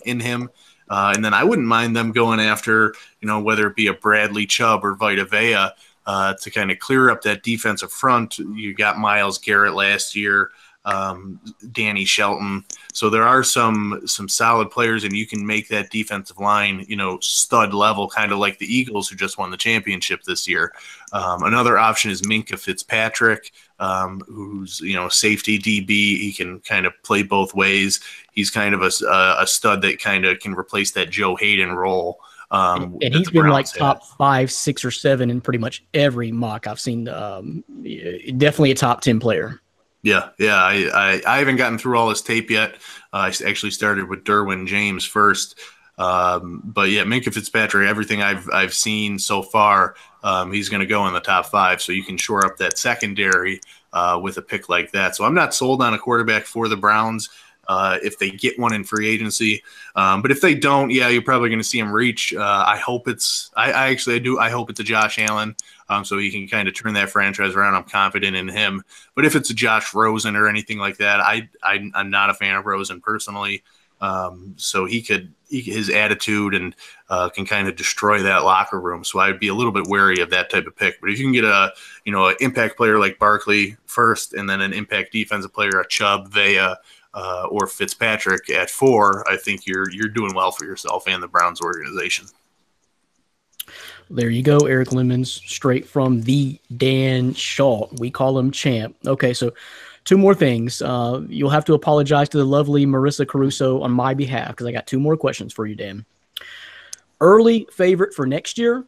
in him. And then I wouldn't mind them going after, whether it be a Bradley Chubb or Vita Vea to kind of clear up that defensive front. You got Myles Garrett last year, Danny Shelton. So there are some solid players, and you can make that defensive line, stud level, kind of like the Eagles who just won the championship this year. Another option is Minkah Fitzpatrick, who's, safety DB. He can kind of play both ways. He's kind of a stud that kind of can replace that Joe Hayden role. And he's been like top 5, 6, or 7 in pretty much every mock I've seen. Definitely a top 10 player. Yeah. I haven't gotten through all his tape yet. I actually started with Derwin James first. But yeah, Minkah Fitzpatrick, everything I've seen so far, he's going to go in the top 5. So you can shore up that secondary with a pick like that. So I'm not sold on a quarterback for the Browns if they get one in free agency. But if they don't, yeah, you're probably going to see him reach. I hope I hope it's a Josh Allen. So he can kind of turn that franchise around. I'm confident in him. But if it's a Josh Rosen or anything like that, I'm not a fan of Rosen personally. So his attitude and can kind of destroy that locker room. So I'd be a little bit wary of that type of pick. But if you can get an impact player like Barkley first, and then an impact defensive player, a Chubb, Vea, or Fitzpatrick at 4, I think you're doing well for yourself and the Browns organization. There you go, Eric Lemons, straight from the Dan Shaw. We call him Champ. Okay, so 2 more things. You'll have to apologize to the lovely Marissa Caruso on my behalf, because I got 2 more questions for you, Dan. Early favorite for next year,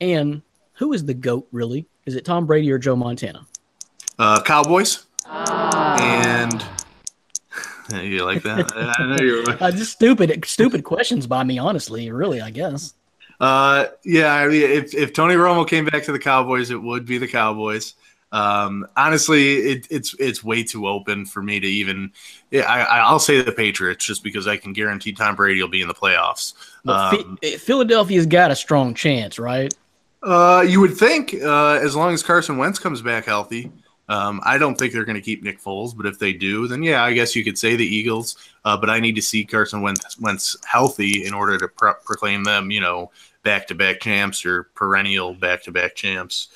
and who is the GOAT, really? Is it Tom Brady or Joe Montana? Cowboys. And you like that? I know you're just stupid questions by me, honestly, really, I guess. Yeah, if Tony Romo came back to the Cowboys, it would be the Cowboys. Honestly, it's way too open for me to even. Yeah, I'll say the Patriots just because I can guarantee Tom Brady will be in the playoffs. Philadelphia's got a strong chance, right? You would think, as long as Carson Wentz comes back healthy. I don't think they're going to keep Nick Foles, but if they do, then yeah, I guess you could say the Eagles. But I need to see Carson Wentz healthy in order to proclaim them, back-to-back champs or perennial back-to-back champs.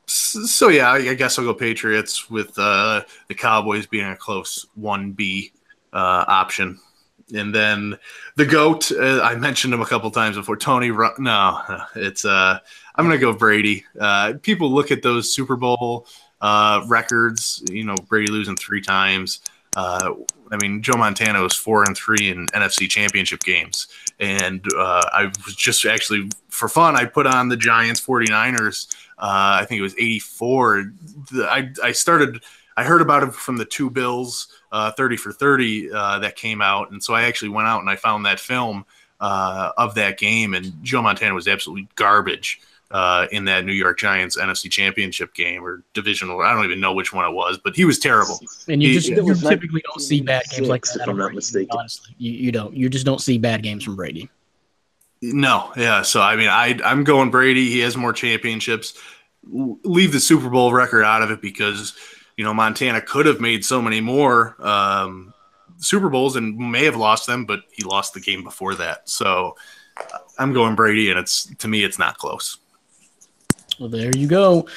So yeah, I guess I'll go Patriots with the Cowboys being a close 1B option. And then the GOAT, I mentioned him a couple times before. I'm going to go Brady. People look at those Super Bowl records. Brady losing 3 times. Joe Montana was 4-3 in NFC Championship games. And I was just actually, for fun, I put on the Giants 49ers. I think it was 84. I heard about it from the 2 Bills 30 for 30 that came out. And so I actually went out and I found that film of that game. And Joe Montana was absolutely garbage in that New York Giants NFC Championship game or divisional. I don't even know which one it was, but he was terrible. And you typically don't see bad games like that. If I'm not mistaken. Honestly, you don't. You just don't see bad games from Brady. No, yeah. So I'm going Brady. He has more championships. Leave the Super Bowl record out of it because Montana could have made so many more Super Bowls and may have lost them, but he lost the game before that. So I'm going Brady, and to me it's not close. Well, there you go.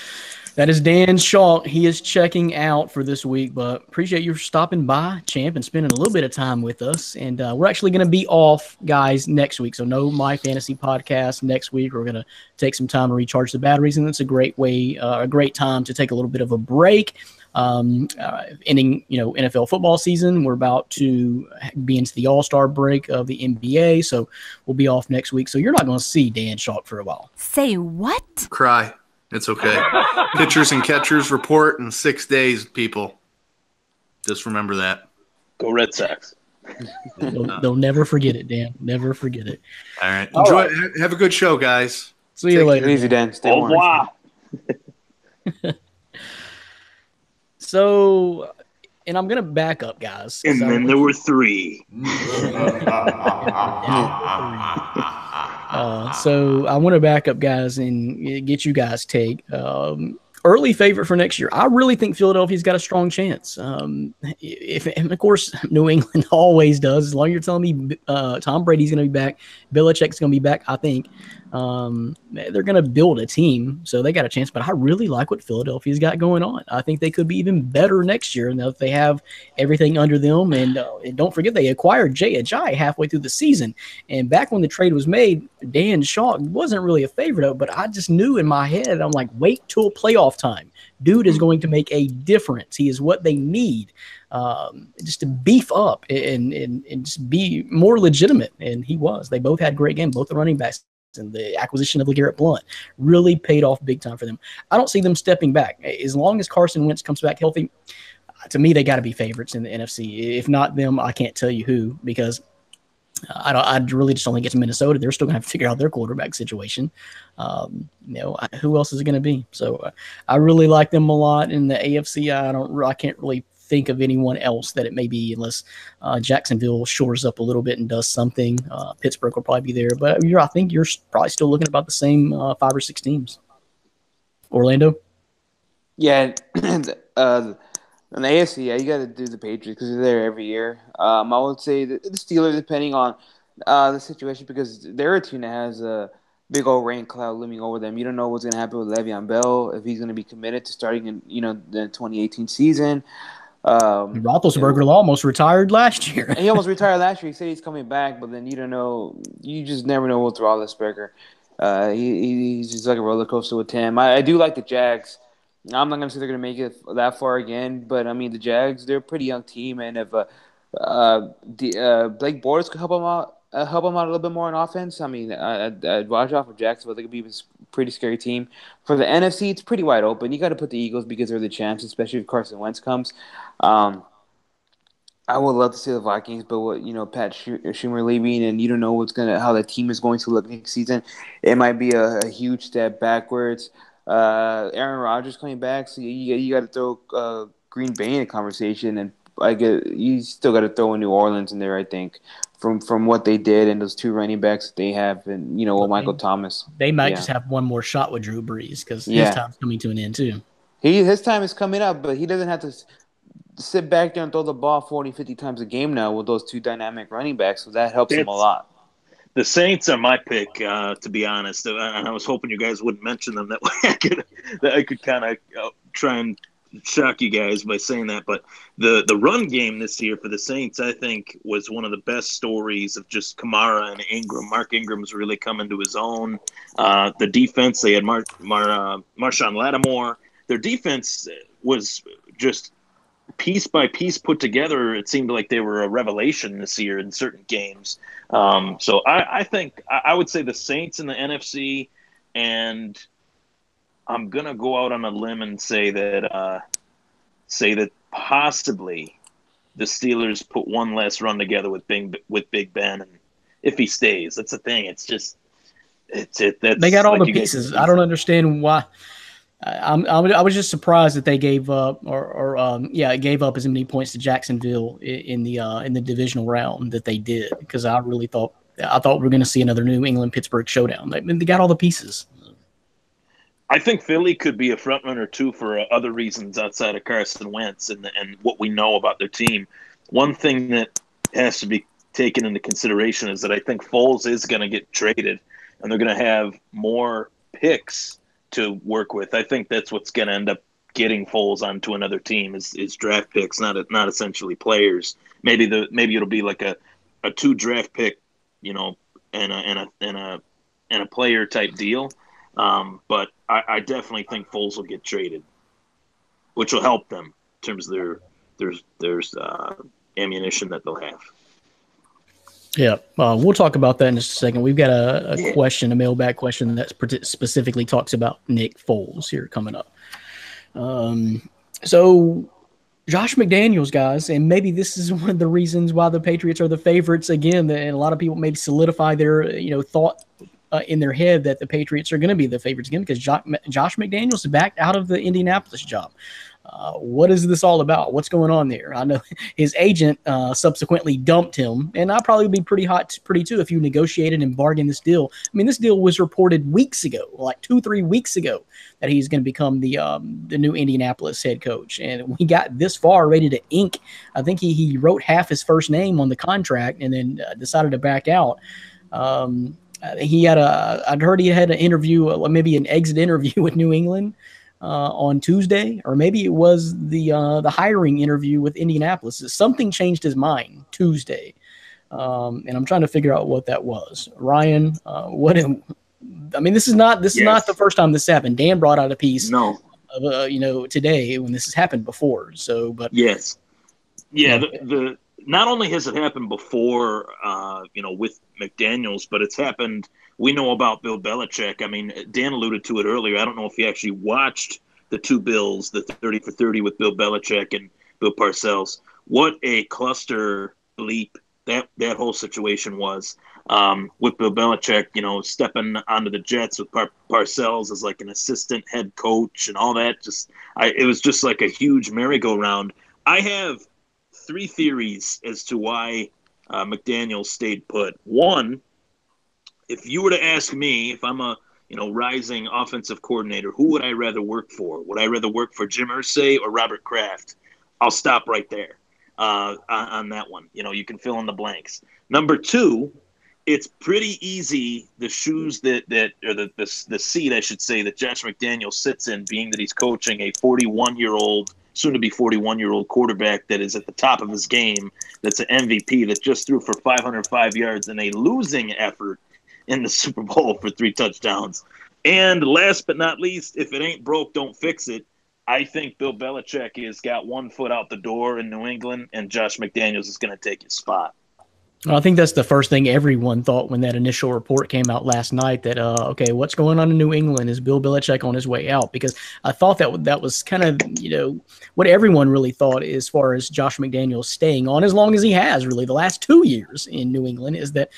That is Dan Shaw. He is checking out for this week, but appreciate you stopping by, Champ, and spending a little bit of time with us. And we're actually going to be off, guys, next week. So no My Fantasy podcast next week. We're going to take some time to recharge the batteries, and it's a great way, a great time to take a little bit of a break. Ending, NFL football season. We're about to be into the All-Star break of the NBA, so we'll be off next week. So you're not going to see Dan Shaw for a while. Say what? Cry. It's okay. Pitchers and catchers report in 6 days, people. Just remember that. Go Red Sox. They'll never forget it, Dan. Never forget it. All right. Enjoy. Have a good show, guys. See you later. Easy, Dan. Stay Au revoir. So, and I'm going to back up, guys. And then there were 3. So I want to back up, guys, and get you guys' take. Early favorite for next year. I really think Philadelphia's got a strong chance. And of course, New England always does. As long as you're telling me Tom Brady's going to be back, Belichick's going to be back, I think they're going to build a team, so they got a chance. But I really like what Philadelphia's got going on. I think they could be even better next year now that they have everything under them. And don't forget, they acquired Jay Ajayi halfway through the season. And back when the trade was made, Dan Shaw wasn't really a favorite of it, but I just knew in my head, I'm like, wait till playoff time. Dude is going to make a difference. He is what they need just to beef up and just be more legitimate. And he was. They both had great games, both the running backs. And the acquisition of LeGarrette Blount really paid off big time for them. I don't see them stepping back. As long as Carson Wentz comes back healthy, to me, they got to be favorites in the NFC. If not them, I can't tell you who, because I really just only get to Minnesota. They're still going to have to figure out their quarterback situation. Who else is it going to be? So I really like them a lot in the AFC. I can't really think of anyone else that it may be unless Jacksonville shores up a little bit and does something. Pittsburgh will probably be there, but I think you're probably still looking at about the same 5 or 6 teams. Orlando? Yeah, in the AFC, you got to do the Patriots because they're there every year. I would say the Steelers, depending on the situation, because they're a team that has a big old rain cloud looming over them. You don't know what's going to happen with Le'Veon Bell, if he's going to be committed to starting in the 2018 season. Roethlisberger almost retired last year. He almost retired last year. He said he's coming back, but then you don't know. You just never know with Roethlisberger. He's just like a roller coaster with him. I do like the Jags. I'm not going to say they're going to make it that far again, but I mean the Jags, they're a pretty young team, and if Blake Bortles could help them out a little bit more on offense, I mean I'd watch out for Jacksonville. They could be a pretty scary team. For the NFC, it's pretty wide open. You got to put the Eagles because they're the champs, especially if Carson Wentz comes. I would love to see the Vikings, but Pat Schumer leaving, and you don't know how the team is going to look next season. It might be a huge step backwards. Aaron Rodgers coming back, so you got to throw Green Bay in a conversation, and you still got to throw in New Orleans in there. I think from what they did and those 2 running backs that they have, and Michael Thomas. They might just have one more shot with Drew Brees because his time's coming to an end too. His time is coming up, but he doesn't have to sit back there and throw the ball 40, 50 times a game now with those 2 dynamic running backs, so that helps him a lot. The Saints are my pick, to be honest, and I was hoping you guys wouldn't mention them. That way I could kind of try and shock you guys by saying that. But the run game this year for the Saints, I think, was one of the best stories of just Kamara and Ingram. Mark Ingram's really coming to his own. The defense, they had Marshawn Lattimore. Their defense was just piece by piece put together. It seemed like they were a revelation this year in certain games. So I think I would say the Saints in the NFC, and I'm gonna go out on a limb and say that possibly the Steelers put one last run together with Big Ben, and if he stays, that's the thing. It's just they got all the pieces. I don't understand why. I was just surprised that they gave up gave up as many points to Jacksonville in the divisional round that they did, because I thought we were going to see another New England Pittsburgh showdown. They got all the pieces. I think Philly could be a front runner too for other reasons outside of Carson Wentz and what we know about their team. One thing that has to be taken into consideration is that I think Foles is going to get traded, and they're going to have more picks to work with. I think that's what's going to end up getting Foles onto another team is draft picks, not essentially players. Maybe it'll be like a 2 draft pick, and a player type deal. But I definitely think Foles will get traded, which will help them in terms of there's ammunition that they'll have. Yeah, we'll talk about that in just a second. We've got a question, a mailbag question that specifically talks about Nick Foles here coming up. So Josh McDaniels, guys, and maybe this is one of the reasons why the Patriots are the favorites again, and a lot of people maybe solidify their thought in their head that the Patriots are going to be the favorites again because Josh McDaniels is backed out of the Indianapolis job. What is this all about? What's going on there? I know his agent subsequently dumped him, and I'd probably be pretty too if you negotiated and bargained this deal. I mean, this deal was reported weeks ago, like 2-3 weeks ago, that he's going to become the new Indianapolis head coach. And we got this far ready to ink. I think he wrote half his first name on the contract and then decided to back out. I'd heard he had an interview, maybe an exit interview with New England on Tuesday, or maybe it was the hiring interview with Indianapolis. Something changed his mind Tuesday, and I'm trying to figure out what that was. Ryan, this is not the first time this happened. Dan brought out a piece, today when this has happened before. So, but yes, yeah, the not only has it happened before, with McDaniels, but it's happened. We know about Bill Belichick. I mean, Dan alluded to it earlier. I don't know if he actually watched the 2 Bills, the 30 for 30 with Bill Belichick and Bill Parcells. What a cluster bleep that whole situation was with Bill Belichick, stepping onto the Jets with Parcells as like an assistant head coach and all that. It was just like a huge merry-go-round. I have 3 theories as to why McDaniels stayed put. One, if you were to ask me, if I'm a rising offensive coordinator, who would I rather work for? Would I rather work for Jim Irsay or Robert Kraft? I'll stop right there on that one. You can fill in the blanks. Number 2, it's pretty easy. The shoes or the seat, I should say, that Josh McDaniels sits in, being that he's coaching a 41-year-old, soon to be 41-year-old quarterback that is at the top of his game. That's an MVP that just threw for 505 yards in a losing effort in the Super Bowl for 3 touchdowns. And last but not least, if it ain't broke, don't fix it. I think Bill Belichick has got one foot out the door in New England, and Josh McDaniels is going to take his spot. Well, I think that's the first thing everyone thought when that initial report came out last night that, what's going on in New England? Is Bill Belichick on his way out? Because I thought that was kind of, what everyone really thought as far as Josh McDaniels staying on as long as he has really the last 2 years in New England is that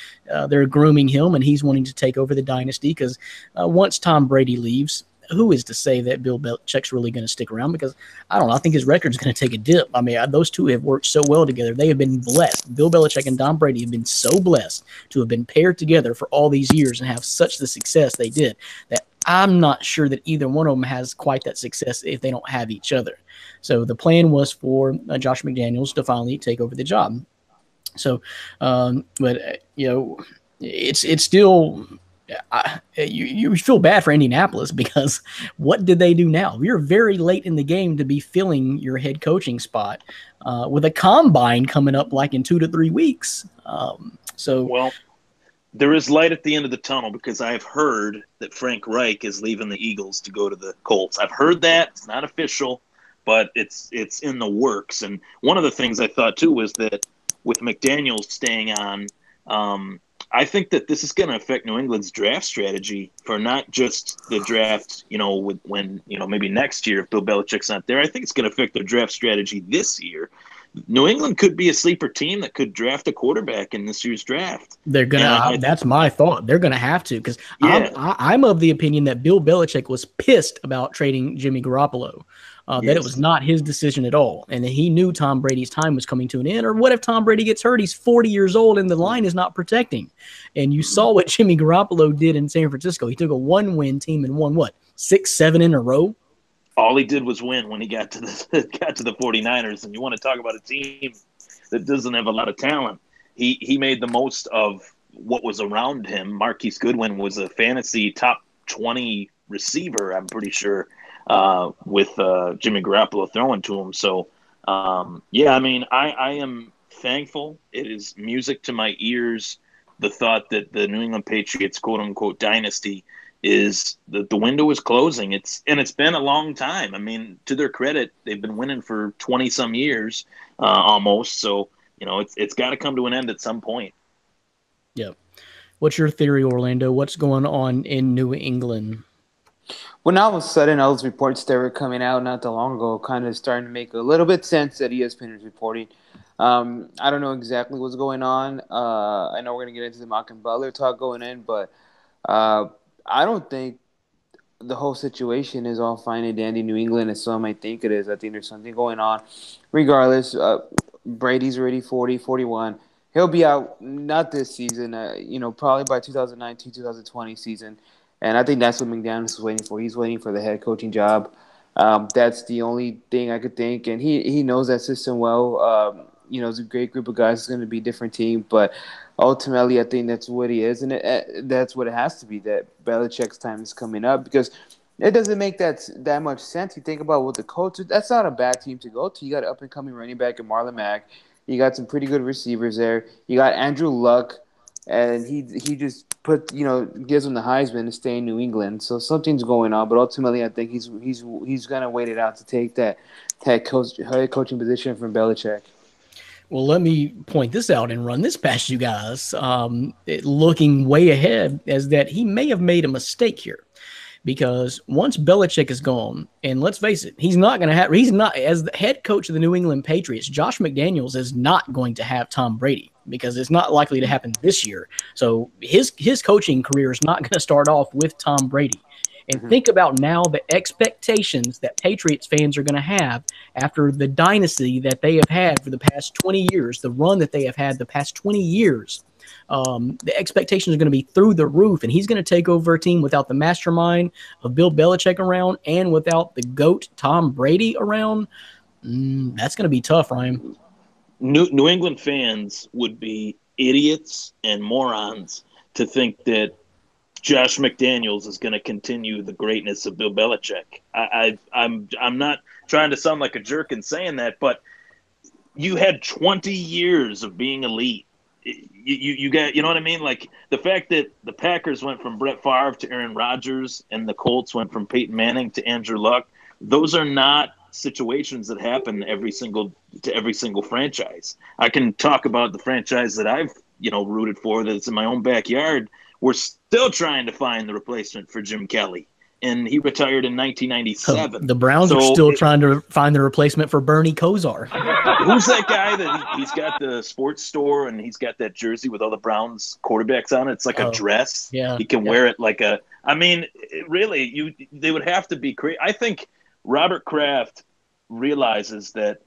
they're grooming him and he's wanting to take over the dynasty because once Tom Brady leaves, who is to say that Bill Belichick's really going to stick around? Because I don't know. I think his record's going to take a dip. I mean, those two have worked so well together. They have been blessed. Bill Belichick and Tom Brady have been so blessed to have been paired together for all these years and have such the success they did that I'm not sure that either one of them has quite that success if they don't have each other. So the plan was for Josh McDaniels to finally take over the job. So, it's still. You feel bad for Indianapolis because what did they do now? You're very late in the game to be filling your head coaching spot with a combine coming up like in 2 to 3 weeks. Well, there is light at the end of the tunnel because I've heard that Frank Reich is leaving the Eagles to go to the Colts. I've heard that. It's not official, but it's in the works. And one of the things I thought too was that with McDaniels staying on, I think that this is going to affect New England's draft strategy for not just the draft, when maybe next year if Bill Belichick's not there. I think it's going to affect their draft strategy this year. New England could be a sleeper team that could draft a quarterback in this year's draft. They're gonna. That's my thought. They're gonna have to, because I'm of the opinion that Bill Belichick was pissed about trading Jimmy Garoppolo. That it was not his decision at all, and that he knew Tom Brady's time was coming to an end. Or what if Tom Brady gets hurt? He's 40 years old, and the line is not protecting. And you saw what Jimmy Garoppolo did in San Francisco. He took a 1-win team and won 6, 7 in a row. All he did was win when he got to the 49ers. And you want to talk about a team that doesn't have a lot of talent. He made the most of what was around him. Marquise Goodwin was a fantasy top 20 receiver, I'm pretty sure, with Jimmy Garoppolo throwing to him. So, I am thankful. It is music to my ears, the thought that the New England Patriots quote-unquote dynasty is the window is closing. It's been a long time. I mean, to their credit, they've been winning for 20 some years, almost. So, it's got to come to an end at some point. Yep. What's your theory, Orlando? What's going on in New England? Well, now all of a sudden, all those reports that were coming out not that long ago kind of starting to make a little bit sense that ESPN is reporting. I don't know exactly what's going on. I know we're going to get into the Malcolm Butler talk going in, but I don't think the whole situation is all fine and dandy in New England as some might think it is. I think there's something going on. Regardless, Brady's already 40, 41. He'll be out not this season, probably by 2019, 2020 season. And I think that's what McDaniels is waiting for. He's waiting for the head coaching job. That's the only thing I could think. And he knows that system well. It's a great group of guys. It's going to be a different team. But ultimately, I think that's what he is. And that's what it has to be, that Belichick's time is coming up. Because it doesn't make that much sense. You think about what the coach – that's not a bad team to go to. You got an up-and-coming running back in Marlon Mack. You got some pretty good receivers there. You got Andrew Luck. And he just gives him the Heisman to stay in New England. So something's going on, but ultimately I think he's gonna wait it out to take that head coaching position from Belichick. Well, let me point this out and run this past you guys. Looking way ahead, as that he may have made a mistake here, because once Belichick is gone, and let's face it, he's not as the head coach of the New England Patriots. Josh McDaniels is not going to have Tom Brady, because it's not likely to happen this year. So his coaching career is not going to start off with Tom Brady. And think about now the expectations that Patriots fans are going to have after the dynasty that they have had for the past 20 years, the run that they have had the past 20 years. The expectations are going to be through the roof, and he's going to take over a team without the mastermind of Bill Belichick around and without the GOAT Tom Brady around. That's going to be tough, Ryan. New England fans would be idiots and morons to think that Josh McDaniels is going to continue the greatness of Bill Belichick. I'm not trying to sound like a jerk in saying that, but you had 20 years of being elite. You got, you know what I mean? Like the fact that the Packers went from Brett Favre to Aaron Rodgers and the Colts went from Peyton Manning to Andrew Luck. Those are not situations that happen to every single franchise. I can talk about the franchise that I've, rooted for that's in my own backyard. We're still trying to find the replacement for Jim Kelly, and he retired in 1997. The Browns are still trying to find the replacement for Bernie Kosar. Who's that guy that he's got the sports store and he's got that jersey with all the Browns quarterbacks on it? It's like a dress. Yeah, he can wear it like a. I mean, really, they would have to be crazy. I think Robert Kraft realizes that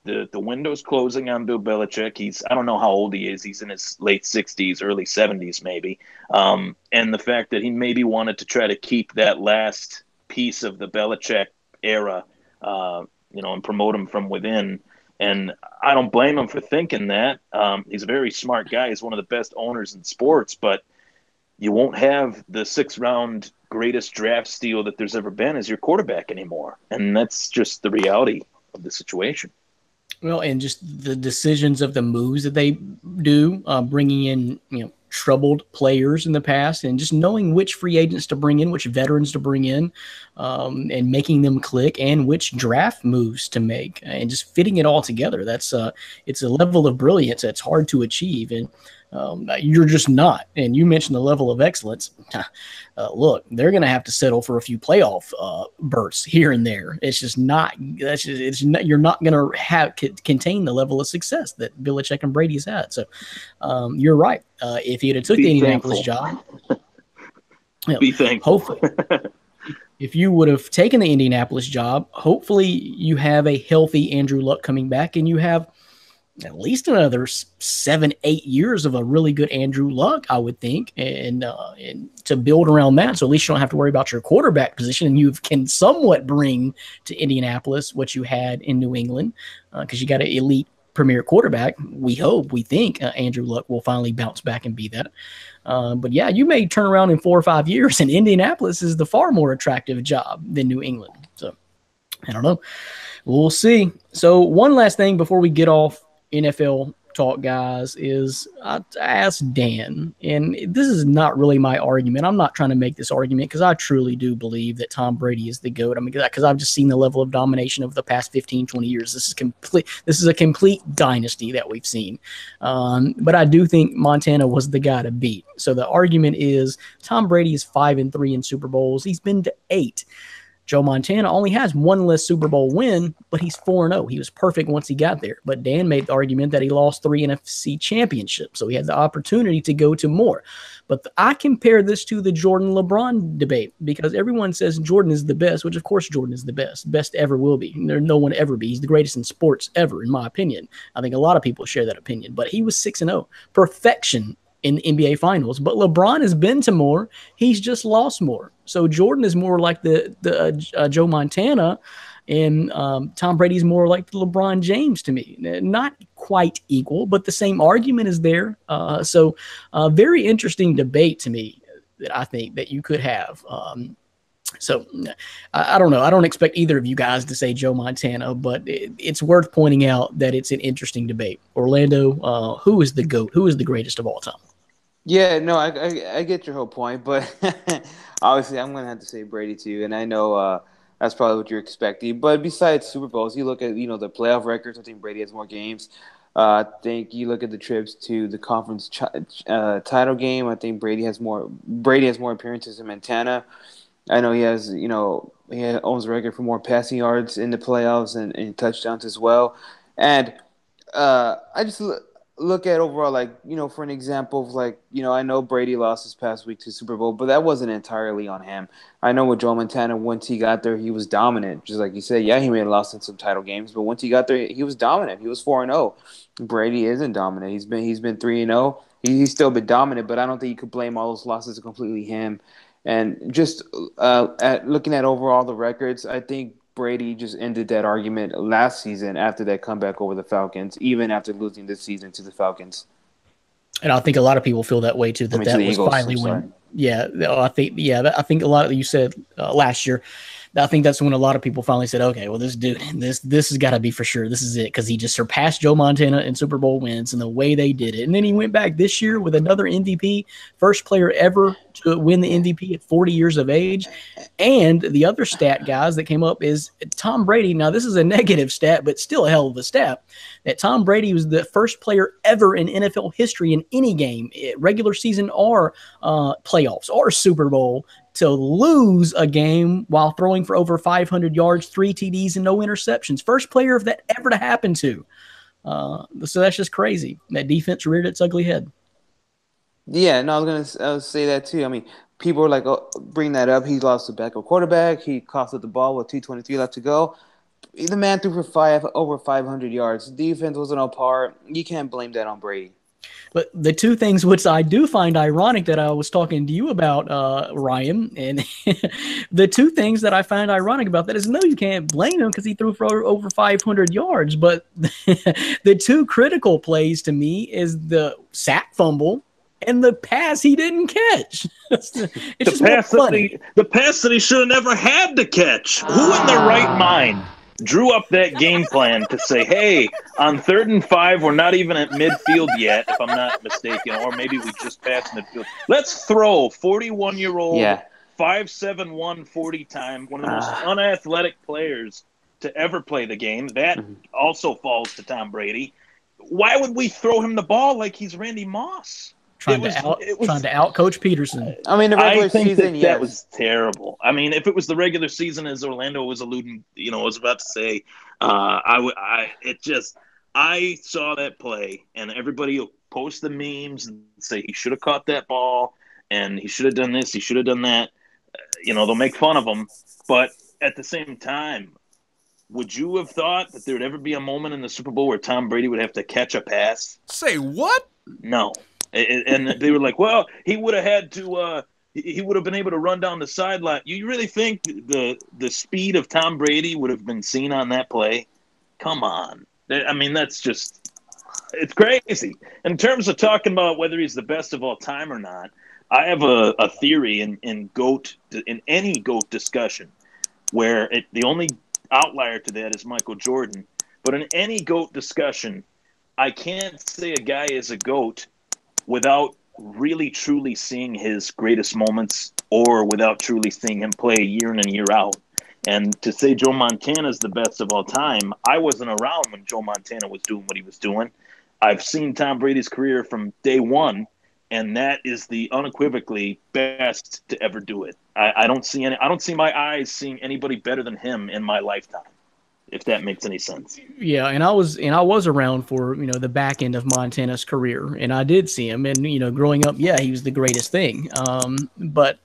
the window's closing on Bill Belichick. I don't know how old he is. He's in his late 60s, early 70s maybe. And the fact that he maybe wanted to try to keep that last piece of the Belichick era, and promote him from within. And I don't blame him for thinking that. He's a very smart guy. He's one of the best owners in sports, but you won't have the 6th-round greatest draft steal that there's ever been as your quarterback anymore. And that's just the reality of the situation. Well, and just the decisions of the moves that they do, bringing in, troubled players in the past, and just knowing which free agents to bring in, which veterans to bring in, and making them click, and which draft moves to make, and just fitting it all together. That's it's a level of brilliance that's hard to achieve, and you're just not. And you mentioned the level of excellence. Look, they're going to have to settle for a few playoff bursts here and there. It's just not. You're not going to have contain the level of success that Belichick and Brady's had. So you're right. If he'd have took the Indianapolis job, be thankful. Hopefully, if you would have taken the Indianapolis job, hopefully you have a healthy Andrew Luck coming back, and you have at least another 7-8 years of a really good Andrew Luck, I would think, and to build around that. So at least you don't have to worry about your quarterback position, and you can somewhat bring to Indianapolis what you had in New England, because you got an elite premier quarterback. We think Andrew Luck will finally bounce back and be that. But yeah, you may turn around in 4 or 5 years, and Indianapolis is the far more attractive job than New England. So I don't know. We'll see. So one last thing before we get off NFL talk, guys, is I asked Dan, and this is not really my argument. I'm not trying to make this argument because I truly do believe that Tom Brady is the GOAT. I mean, because I've just seen the level of domination of the past 15, 20 years. This is a complete dynasty that we've seen. But I do think Montana was the guy to beat. So the argument is Tom Brady is 5-3 in Super Bowls. He's been to 8. Joe Montana only has one less Super Bowl win, but he's 4-0. He was perfect once he got there. But Dan made the argument that he lost 3 NFC championships, so he had the opportunity to go to more. But I compare this to the Jordan-LeBron debate, because everyone says Jordan is the best, which of course Jordan is the best ever will be. There no one ever be. He's the greatest in sports ever, in my opinion. I think a lot of people share that opinion. But he was 6-0. Perfection in the NBA Finals. But LeBron has been to more. He's just lost more. So Jordan is more like the Joe Montana, and Tom Brady's more like the LeBron James to me. Not quite equal, but the same argument is there. So very interesting debate to me that I think that you could have. So I don't know. I don't expect either of you guys to say Joe Montana, but it's worth pointing out that it's an interesting debate. Orlando, who is the GOAT? Who is the greatest of all time? Yeah, no, I get your whole point, but obviously I'm going to have to say Brady too, and I know that's probably what you're expecting. But besides Super Bowls, you look at the playoff records. I think Brady has more games. I think you look at the trips to the conference title game. I think Brady has more appearances than Montana. I know he has, he owns a record for more passing yards in the playoffs and touchdowns as well. And I just look at overall, for an example of I know Brady lost this past week to Super Bowl, but that wasn't entirely on him. I know with Joe Montana, once he got there, he was dominant. Just like you said, yeah, he may have lost in some title games, but once he got there, he was dominant. He was 4-0. Brady isn't dominant. He's been 3-0. He's still been dominant, but I don't think you could blame all those losses completely him. And just looking at overall the records, I think Brady just ended that argument last season after that comeback over the Falcons, even after losing this season to the Falcons. And I think a lot of people feel that way too. That was Eagles, finally when. Yeah, I think a lot of you said last year. I think that's when a lot of people finally said, okay, well, this dude, this has got to be for sure. This is it, because he just surpassed Joe Montana in Super Bowl wins and the way they did it. And then he went back this year with another MVP, first player ever to win the MVP at 40 years of age. And the other stat, guys, that came up is Tom Brady. Now, this is a negative stat, but still a hell of a stat, that Tom Brady was the first player ever in NFL history in any game, regular season or playoffs or Super Bowl, to lose a game while throwing for over 500 yards, 3 TDs, and no interceptions. First player of that ever to happen to. So that's just crazy. That defense reared its ugly head. Yeah, no, I was gonna say that too. I mean, people are like, oh, bring that up. He lost a backup quarterback. He costed the ball with 2:23 left to go. The man threw for over 500 yards. The defense wasn't on par. You can't blame that on Brady. But the two things which I do find ironic that I was talking to you about, Ryan, and the two things that I find ironic about that is, no, you can't blame him because he threw for over 500 yards. But the two critical plays to me is the sack fumble and the pass he didn't catch. The pass that he should have never had to catch. Who in their right mind drew up that game plan to say, hey, on 3rd and 5, we're not even at midfield yet, if I'm not mistaken, or maybe we just passed midfield. Let's throw 41-year-old, 5'7", 140 time, one of the most unathletic players to ever play the game. That also falls to Tom Brady. Why would we throw him the ball like he's Randy Moss? Trying to out coach Peterson. I mean, the regular season, yes. That was terrible. I mean, if it was the regular season, as Orlando was alluding, I was about to say, I saw that play, and everybody will post the memes and say he should have caught that ball, and he should have done this, he should have done that. They'll make fun of him, but at the same time, would you have thought that there would ever be a moment in the Super Bowl where Tom Brady would have to catch a pass? Say what? No. And they were like, well, he would have had to he would have been able to run down the sideline. You really think the speed of Tom Brady would have been seen on that play? Come on. I mean, that's just – it's crazy. In terms of talking about whether he's the best of all time or not, I have a theory in any GOAT discussion where the only outlier to that is Michael Jordan. But in any GOAT discussion, I can't say a guy is a GOAT without really truly seeing his greatest moments or without truly seeing him play year in and year out. And to say Joe Montana is the best of all time, I wasn't around when Joe Montana was doing what he was doing. I've seen Tom Brady's career from day one, and that is the unequivocally best to ever do it. I don't see my eyes seeing anybody better than him in my lifetime, if that makes any sense. Yeah, and I was around for the back end of Montana's career, and I did see him, and growing up, yeah, he was the greatest thing. But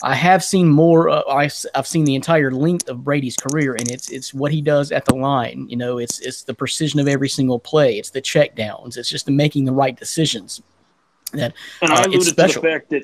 I have seen more. I've seen the entire length of Brady's career, and it's what he does at the line. It's the precision of every single play. It's the check downs. It's just the making the right decisions. And I alluded it's special. to the fact that,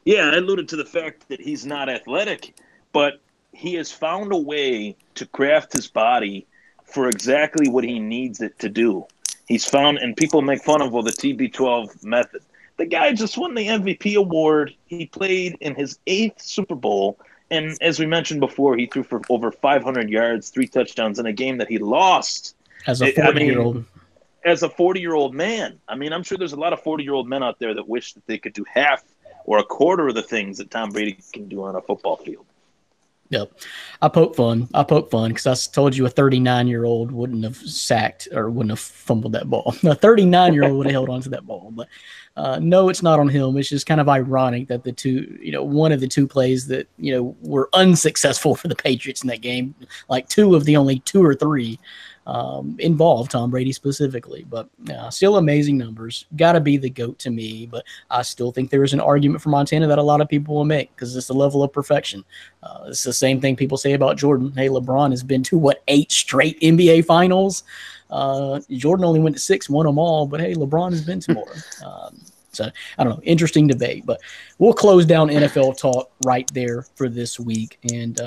I alluded to the fact that he's not athletic, but he has found a way to craft his body for exactly what he needs it to do. He's found, and people make fun of, the TB12 method. The guy just won the MVP award. He played in his 8th Super Bowl, and as we mentioned before, he threw for over 500 yards, 3 touchdowns in a game that he lost. As a 40-year-old. As a 40-year-old man. I mean, I'm sure there's a lot of 40-year-old men out there that wish that they could do half or a quarter of the things that Tom Brady can do on a football field. Yep. I poke fun because I told you a 39-year-old wouldn't have sacked or wouldn't have fumbled that ball. A 39-year-old would have held on to that ball. But no, it's not on him. It's just kind of ironic that the two, one of the two plays that, were unsuccessful for the Patriots in that game, like 2 of the only 2 or 3 involved Tom Brady specifically. But still amazing numbers. Got to be the GOAT to me, but I still think there is an argument for Montana that a lot of people will make because it's the level of perfection. It's the same thing people say about Jordan. Hey, LeBron has been to 8 straight NBA finals. Jordan only went to 6, won them all, but hey, LeBron has been to more. So I don't know, interesting debate, but we'll close down NFL talk right there for this week. And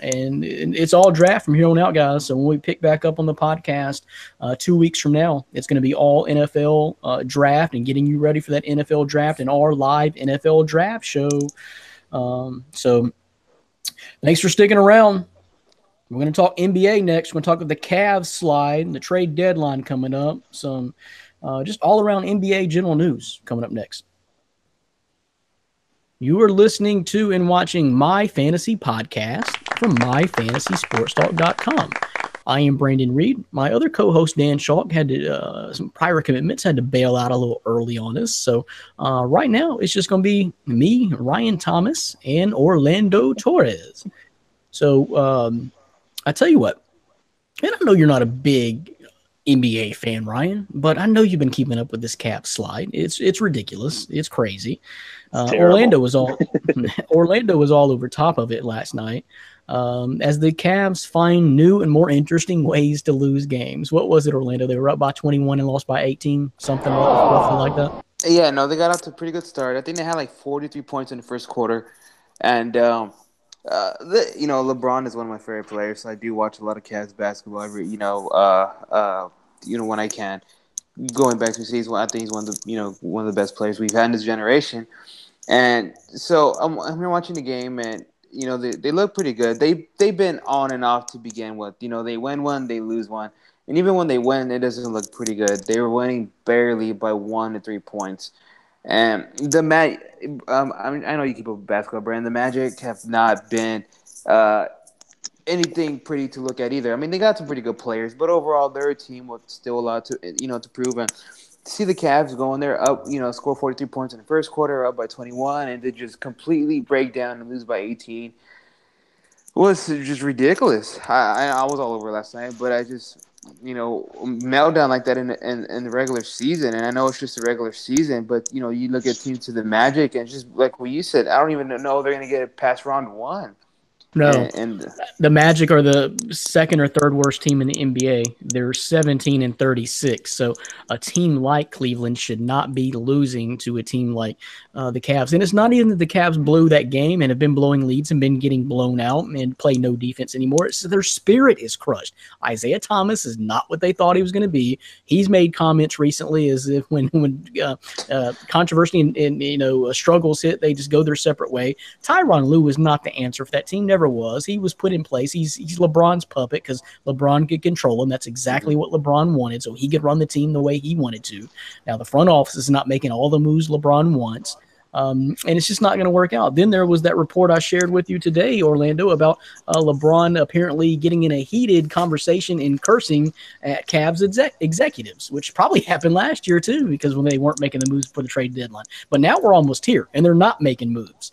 it's all draft from here on out, guys. So when we pick back up on the podcast 2 weeks from now, it's going to be all NFL draft and getting you ready for that NFL draft and our live NFL draft show. So thanks for sticking around. We're going to talk NBA next. We're going to talk about the Cavs slide and the trade deadline coming up. Some just all-around NBA general news coming up next. You are listening to and watching My Fantasy Podcast from MyFantasySportsTalk.com. I am Brandon Reed. My other co-host, Dan Schalk, had some prior commitments, had to bail out a little early on us. So right now, it's just going to be me, Ryan Thomas, and Orlando Torres. So I tell you what, and I know you're not a big NBA fan, Ryan, but I know you've been keeping up with this Cavs slide. It's ridiculous. It's crazy. Orlando was all over top of it last night as the Cavs find new and more interesting ways to lose games. What was it, Orlando? They were up by 21 and lost by 18, something roughly like that. Yeah, no, they got off to a pretty good start. I think they had like 43 points in the first quarter, and LeBron is one of my favorite players, so I do watch a lot of Cavs basketball every, when I can. Going back to season 1, I think he's one of the best players we've had in this generation. And so I'm watching the game, and they look pretty good. They've been on and off to begin with. They win one, they lose one, and even when they win, it doesn't look pretty good. They were winning barely by 1 to 3 points. And I know you keep up with basketball, Brand. The Magic have not been anything pretty to look at either. I mean, they got some pretty good players, but overall, they're a team with still a lot to prove. And to see the Cavs going there up, score 43 points in the first quarter, up by 21, and to just completely break down and lose by 18 was just ridiculous. I was all over last night, but I just meltdown like that in the regular season, and I know it's just a regular season, but you look at teams to the Magic, and just like what you said, I don't even know they're going to get past round one. No, and the Magic are the second or third worst team in the NBA. They're 17-36. So a team like Cleveland should not be losing to a team like the Cavs. And it's not even that the Cavs blew that game and have been blowing leads and been getting blown out and play no defense anymore. It's their spirit is crushed. Isaiah Thomas is not what they thought he was going to be. He's made comments recently as if when controversy and struggles hit, they just go their separate way. Tyronn Lue was not the answer for that team. Never was. He was put in place. He's LeBron's puppet because LeBron could control him. That's exactly what LeBron wanted, so he could run the team the way he wanted to. Now the front office is not making all the moves LeBron wants, and it's just not going to work out. Then there was that report I shared with you today, Orlando, about LeBron apparently getting in a heated conversation and cursing at Cavs executives, which probably happened last year too, because when they weren't making the moves for the trade deadline. But now we're almost here, and they're not making moves.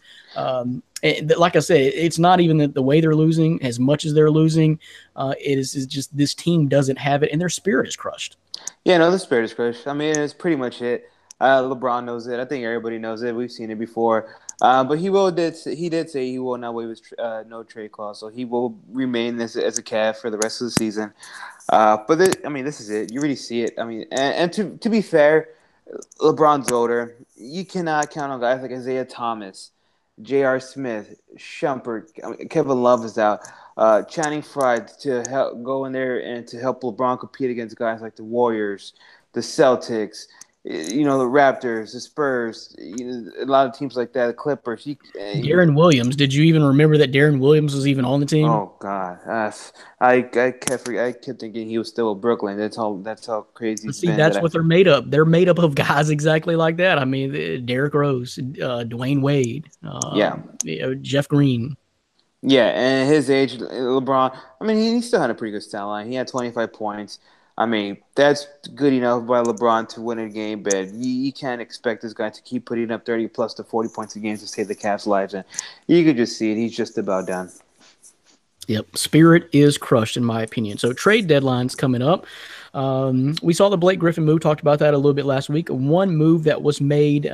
Like I said, it's not even the way they're losing as much as they're losing. It is just this team doesn't have it, and their spirit is crushed. Yeah, no, the spirit is crushed. I mean, it's pretty much it. LeBron knows it. I think everybody knows it. We've seen it before. But he did say he will not waive his no trade clause, so he will remain as a Cav for the rest of the season. But this is it. You really see it. I mean, and to be fair, LeBron's older. You cannot count on guys like Isaiah Thomas, J.R. Smith, Shumpert, Kevin Love is out. Channing Frye to help go in there and to help LeBron compete against guys like the Warriors, the Celtics, the Raptors, the Spurs, a lot of teams like that, the Clippers. Darren Williams. Did you even remember that Darren Williams was even on the team? Oh God, I kept thinking he was still with Brooklyn. That's how crazy. It's been that's what they're made up. They're made up of guys exactly like that. I mean, Derrick Rose, Dwayne Wade, Jeff Green. Yeah, and his age, LeBron. I mean, he still had a pretty good stat line. He had 25 points. I mean, that's good enough by LeBron to win a game, but you can't expect this guy to keep putting up 30 plus to 40 points a game to save the Cavs' lives. And you could just see it. He's just about done. Yep. Spirit is crushed, in my opinion. So trade deadline's coming up. We saw the Blake Griffin move, talked about that a little bit last week. One move that was made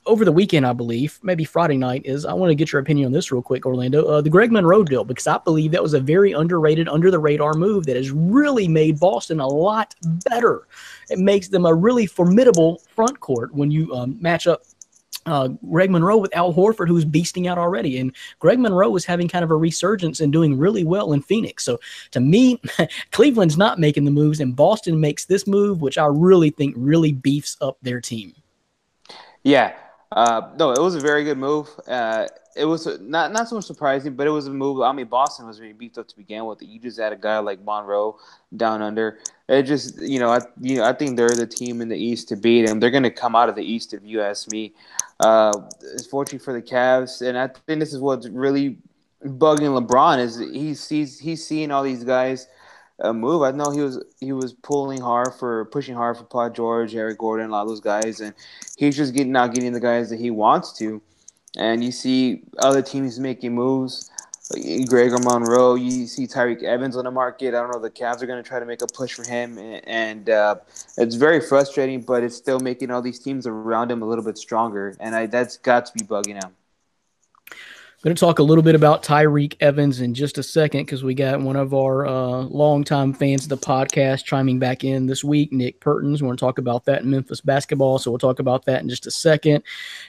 over the weekend, I believe, maybe Friday night, is I want to get your opinion on this real quick, Orlando. The Greg Monroe deal, because I believe that was a very underrated, under-the-radar move that has really made Boston a lot better. It makes them a really formidable front court when you match up Greg Monroe with Al Horford, who's beasting out already. And Greg Monroe was having kind of a resurgence and doing really well in Phoenix. So to me, Cleveland's not making the moves, and Boston makes this move, which I really think really beefs up their team. Yeah. No, it was a very good move. It was not so much surprising, but it was a move. I mean, Boston was really beefed up to begin with. You just had a guy like Monroe down under. It just, I think they're the team in the East to beat them. They're going to come out of the East, if you ask me. It's fortunate for the Cavs, and I think this is what's really bugging LeBron is he's seeing all these guys move. I know he was pushing hard for Paul George, Eric Gordon, a lot of those guys, and he's just not getting the guys that he wants to. And you see other teams making moves, like Gregor Monroe. You see Tyreke Evans on the market. I don't know. The Cavs are going to try to make a push for him, and it's very frustrating. But it's still making all these teams around him a little bit stronger, and that's got to be bugging him. I'm going to talk a little bit about Tyreke Evans in just a second because we got one of our longtime fans of the podcast chiming back in this week, Nick Pertins. We want to talk about that in Memphis basketball, so we'll talk about that in just a second.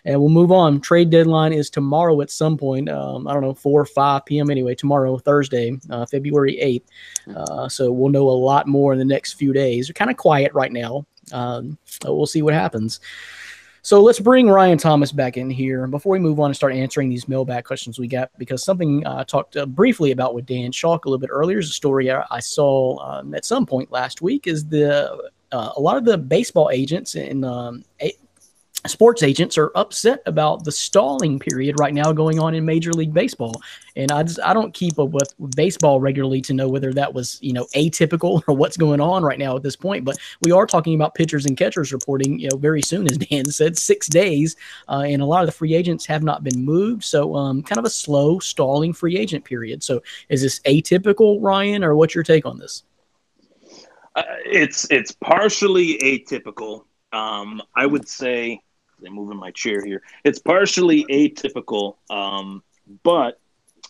And we'll move on. Trade deadline is tomorrow at some point. I don't know, 4 or 5 p.m. anyway, tomorrow, Thursday, February 8th. So we'll know a lot more in the next few days. They're kind of quiet right now. We'll see what happens. So let's bring Ryan Thomas back in here before we move on and start answering these mailbag questions we got, because something I talked briefly about with Dan Chalk a little bit earlier is a story I saw at some point last week is a lot of the baseball agents and sports agents are upset about the stalling period right now going on in Major League Baseball. And I don't keep up with baseball regularly to know whether that was, atypical or what's going on right now at this point. But we are talking about pitchers and catchers reporting, very soon, as Dan said, 6 days. And a lot of the free agents have not been moved. So kind of a slow stalling free agent period. So is this atypical, Ryan, or what's your take on this? It's partially atypical. I would say, I'm moving my chair here. It's partially atypical, but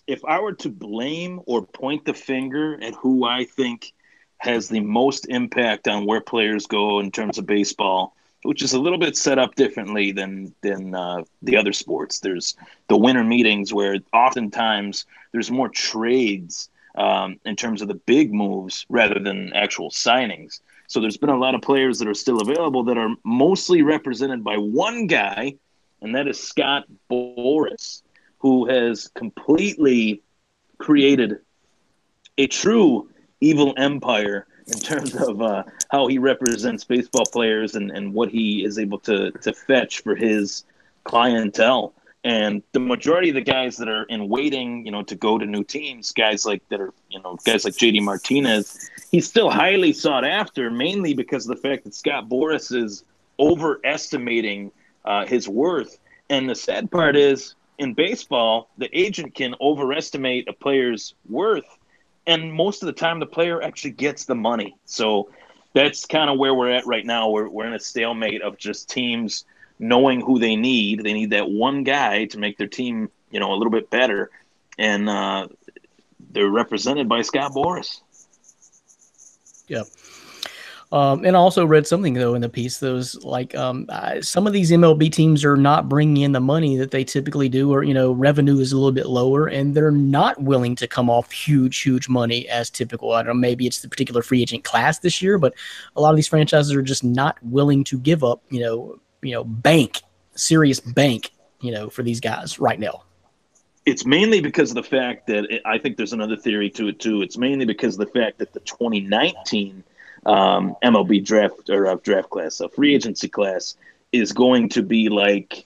if I were to blame or point the finger at who I think has the most impact on where players go in terms of baseball, which is a little bit set up differently than the other sports. There's the winter meetings where oftentimes there's more trades in terms of the big moves rather than actual signings. So there's been a lot of players that are still available that are mostly represented by one guy, and that is Scott Boras, who has completely created a true evil empire in terms of how he represents baseball players and what he is able to fetch for his clientele. And the majority of the guys that are in waiting, to go to new teams, guys like JD Martinez, he's still highly sought after, mainly because of the fact that Scott Boras is overestimating his worth. And the sad part is, in baseball, the agent can overestimate a player's worth, and most of the time the player actually gets the money. So that's kind of where we're at right now. We're in a stalemate of just teams knowing who they need. They need that one guy to make their team, a little bit better. And they're represented by Scott Boras. Yep. And I also read something, though, in the piece that was like some of these MLB teams are not bringing in the money that they typically do, or, revenue is a little bit lower, and they're not willing to come off huge money as typical. I don't know, maybe it's the particular free agent class this year, but a lot of these franchises are just not willing to give up, serious bank, for these guys right now. It's mainly because of the fact that I think there's another theory to it too. It's mainly because of the fact that the 2019 MLB draft class, a free agency class, is going to be like,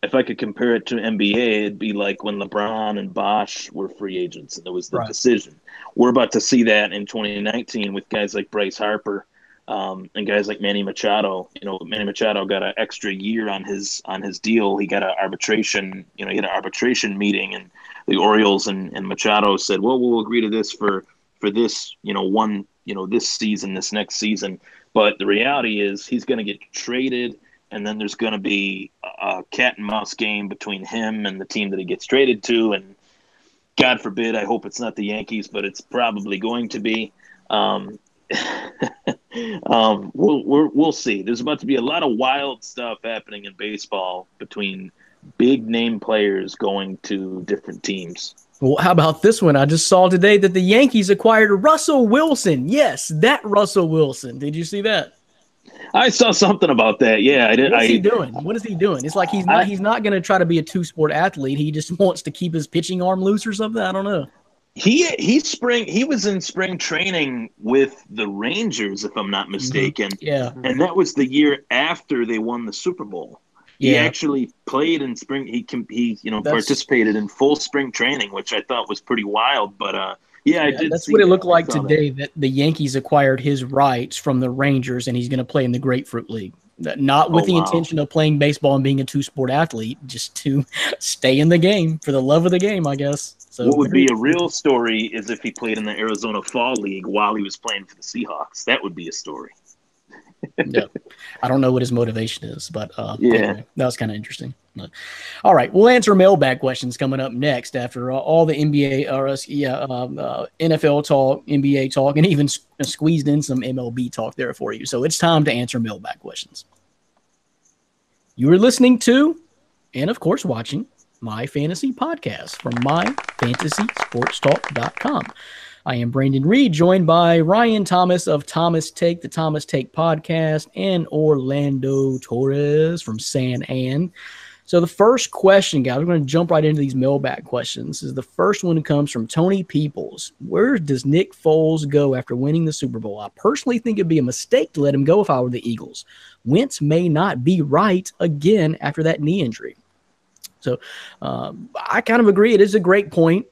if I could compare it to NBA, it'd be like when LeBron and Bosh were free agents and there was the decision. We're about to see that in 2019 with guys like Bryce Harper and guys like Manny Machado. Manny Machado got an extra year on his deal. He got an arbitration. He had an arbitration meeting, and the Orioles and Machado said, "Well, we'll agree to this for this, this season, this next season." But the reality is he's going to get traded, and then there's going to be a cat and mouse game between him and the team that he gets traded to. And God forbid, I hope it's not the Yankees, but it's probably going to be. We'll see. There's about to be a lot of wild stuff happening in baseball between big name players going to different teams. Well, how about this one? I just saw today that the Yankees acquired Russell Wilson. Yes, that Russell Wilson. Did you see that? I saw something about that. Yeah, I did. What is he doing? What is he doing? It's like he's not going to try to be a two-sport athlete. He just wants to keep his pitching arm loose or something. I don't know. He was in spring training with the Rangers, if I'm not mistaken. Mm-hmm. Yeah. And that was the year after they won the Super Bowl. He actually played in spring. He participated in full spring training, which I thought was pretty wild. But I did. That's what it looked like today. That the Yankees acquired his rights from the Rangers, and he's going to play in the Grapefruit League. Not with the intention of playing baseball and being a two-sport athlete, just to stay in the game for the love of the game, I guess. So what would be a real story is if he played in the Arizona Fall League while he was playing for the Seahawks. That would be a story. Yeah, I don't know what his motivation is, but anyway, that was kind of interesting. But, all right, we'll answer mailbag questions coming up next after all the NBA, NFL talk, NBA talk, and even squeezed in some MLB talk there for you. So it's time to answer mailbag questions. You are listening to, and of course watching, My Fantasy Podcast from MyFantasySportsTalk.com. I am Brandon Reed, joined by Ryan Thomas of Thomas Take, the Thomas Take podcast, and Orlando Torres from San Ann. So the first question, guys, we're going to jump right into these mailbag questions. This is the first one that comes from Tony Peoples. Where does Nick Foles go after winning the Super Bowl? I personally think it'd be a mistake to let him go if I were the Eagles. Wentz may not be right again after that knee injury. So I kind of agree. It is a great point,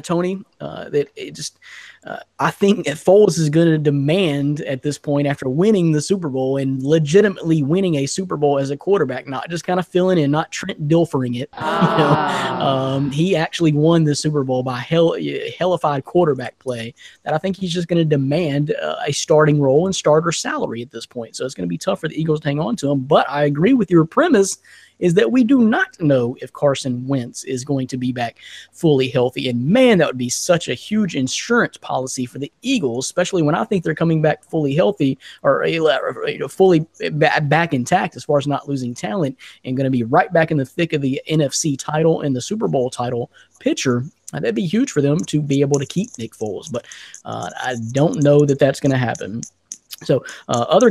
Tony, that it just I think that Foles is going to demand at this point after winning the Super Bowl and legitimately winning a Super Bowl as a quarterback, not just kind of filling in, not Trent Dilfering it. He actually won the Super Bowl by hellified quarterback play that I think he's just going to demand a starting role and starter salary at this point. So it's going to be tough for the Eagles to hang on to him. But I agree with your premise is that we do not know if Carson Wentz is going to be back fully healthy. And, man, that would be such a huge insurance policy for the Eagles, especially when I think they're coming back fully healthy or fully back intact as far as not losing talent and going to be right back in the thick of the NFC title and the Super Bowl title picture. That'd be huge for them to be able to keep Nick Foles. But I don't know that that's going to happen. So other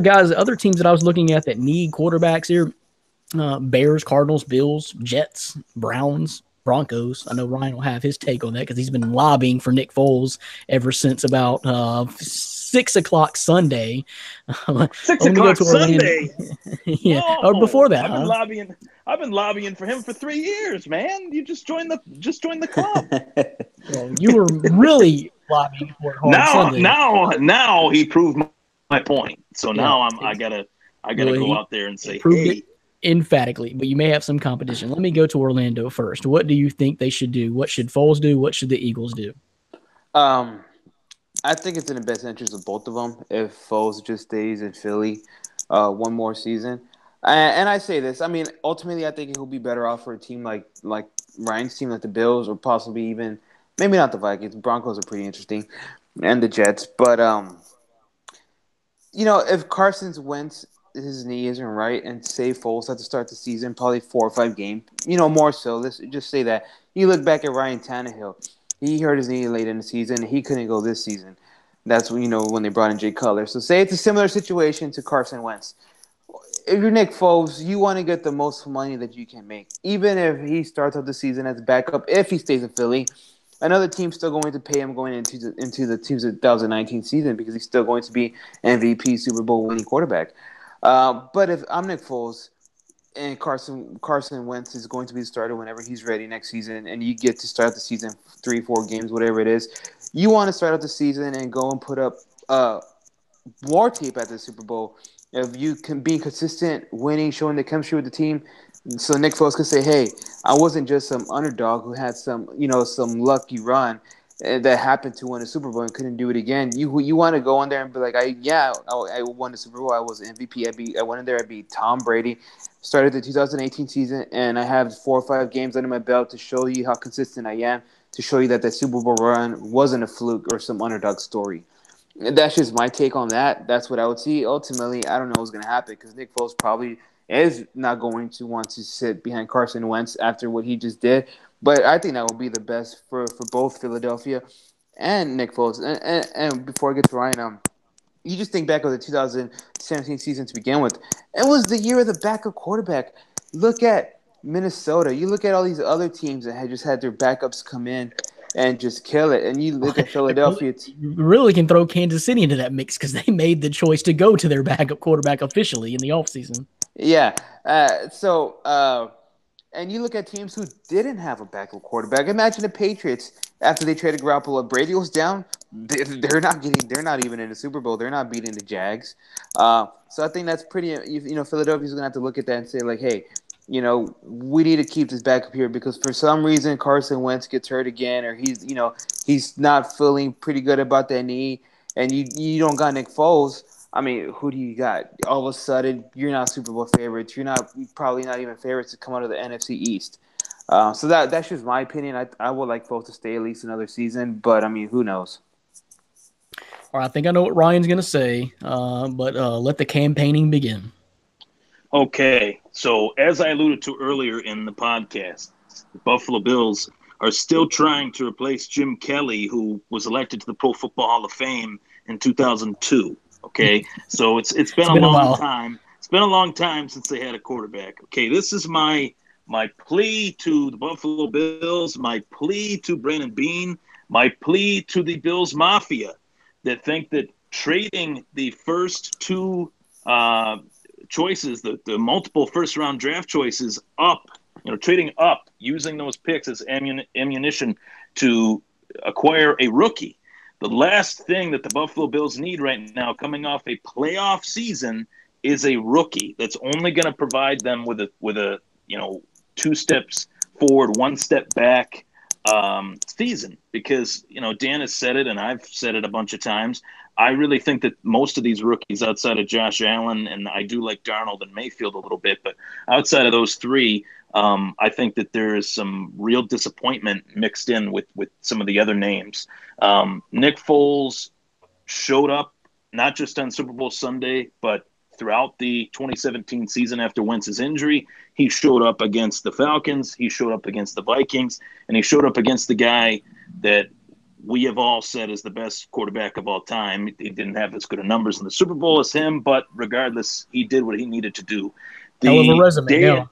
teams that I was looking at that need quarterbacks here, Bears, Cardinals, Bills, Jets, Browns, Broncos. I know Ryan will have his take on that because he's been lobbying for Nick Foles ever since about 6 o'clock Sunday. 6 o'clock Sunday? Yeah, no, or before that. I've been lobbying for him for 3 years, man. You just joined the club. Well, you were really lobbying for it on Sunday. Now he proved my point. So now I gotta go out there and say, hey. Emphatically, but you may have some competition. Let me go to Orlando first. What do you think they should do? What should Foles do? What should the Eagles do? I think it's in the best interest of both of them if Foles just stays in Philly one more season. And I say this, I mean, ultimately, I think he'll be better off for a team like Ryan's team, like the Bills, or possibly even maybe not the Vikings. Broncos are pretty interesting, and the Jets. But if Carson Wentz his knee isn't right and say Foles had to start the season probably 4 or 5 games, more so. Let's just say that. You look back at Ryan Tannehill. He hurt his knee late in the season. He couldn't go this season. That's when they brought in Jay Cutler. So say it's a similar situation to Carson Wentz. If you're Nick Foles, you want to get the most money that you can make. Even if he starts out the season as a backup, if he stays in Philly, another team's still going to pay him going into the 2019 season because he's still going to be MVP, Super Bowl winning quarterback. But if I'm Nick Foles and Carson Wentz is going to be the starter whenever he's ready next season, and you get to start the season 3-4 games, whatever it is, you want to start out the season and go and put up more tape at the Super Bowl. If you can be consistent, winning, showing the chemistry with the team, so Nick Foles can say, "Hey, I wasn't just some underdog who had some lucky run." That happened to win a Super Bowl and couldn't do it again. You want to go in there and be like, I won the Super Bowl. I was MVP. I went in there. I beat Tom Brady. Started the 2018 season, and I have 4 or 5 games under my belt to show you how consistent I am. To show you that the Super Bowl run wasn't a fluke or some underdog story. And that's just my take on that. That's what I would see. Ultimately, I don't know what's going to happen because Nick Foles probably is not going to want to sit behind Carson Wentz after what he just did. But I think that would be the best for both Philadelphia and Nick Foles. And before I get to Ryan, you just think back of the 2017 season to begin with. It was the year of the backup quarterback. Look at Minnesota. You look at all these other teams that had just had their backups come in and just kill it. And you look at Philadelphia. You really can throw Kansas City into that mix because they made the choice to go to their backup quarterback officially in the offseason. Yeah. And you look at teams who didn't have a backup quarterback. Imagine the Patriots after they traded Garoppolo. Brady was down. They're not even in the Super Bowl. They're not beating the Jags. So I think that's pretty. Philadelphia's gonna have to look at that and say like, hey, we need to keep this backup here because for some reason Carson Wentz gets hurt again, or he's not feeling pretty good about that knee, and you don't got Nick Foles. I mean, who do you got? All of a sudden, you're not Super Bowl favorites. You're probably not even favorites to come out of the NFC East. So that's just my opinion. I would like Foles to stay at least another season, but I mean, who knows? All right, I think I know what Ryan's going to say, but let the campaigning begin. Okay, so as I alluded to earlier in the podcast, the Buffalo Bills are still trying to replace Jim Kelly, who was elected to the Pro Football Hall of Fame in 2002. Okay, so it's been a long time. It's been a long time since they had a quarterback. Okay, this is my plea to the Buffalo Bills, my plea to Brandon Beane, my plea to the Bills Mafia that think that trading the first two choices, the multiple first-round draft choices up, trading up, using those picks as ammunition to acquire a rookie. The last thing that the Buffalo Bills need right now, coming off a playoff season, is a rookie that's only going to provide them with a 2 steps forward, 1 step back season. Because Dan has said it, and I've said it a bunch of times. I really think that most of these rookies, outside of Josh Allen, and I do like Darnold and Mayfield a little bit, but outside of those three, I think that there is some real disappointment mixed in with some of the other names. Nick Foles showed up not just on Super Bowl Sunday, but throughout the 2017 season after Wentz's injury. He showed up against the Falcons, he showed up against the Vikings, and he showed up against the guy that we have all said is the best quarterback of all time. He didn't have as good of numbers in the Super Bowl as him, but regardless, he did what he needed to do. Hell of a resume,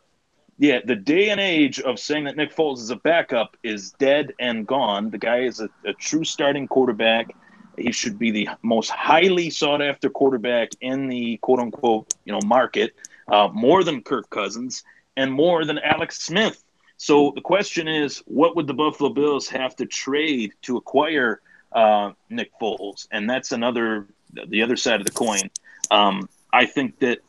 Yeah, the day and age of saying that Nick Foles is a backup is dead and gone. The guy is a true starting quarterback. He should be the most highly sought-after quarterback in the quote-unquote market, more than Kirk Cousins and more than Alex Smith. So the question is, what would the Buffalo Bills have to trade to acquire Nick Foles? And that's the other side of the coin. I think that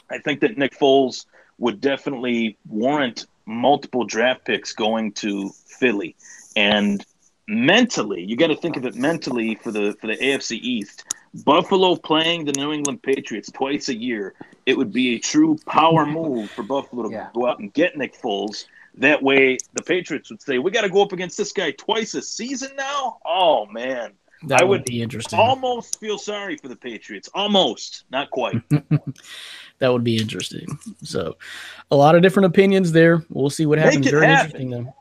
Nick Foles would definitely warrant multiple draft picks going to Philly. And mentally, you got to think of it mentally for the AFC East. Buffalo playing the New England Patriots twice a year, it would be a true power move for Buffalo to go out and get Nick Foles. That way, the Patriots would say, we got to go up against this guy twice a season now? Oh, man. That would be interesting. Almost feel sorry for the Patriots. Almost. Not quite. That would be interesting. So, a lot of different opinions there. We'll see what happens. Very interesting, though.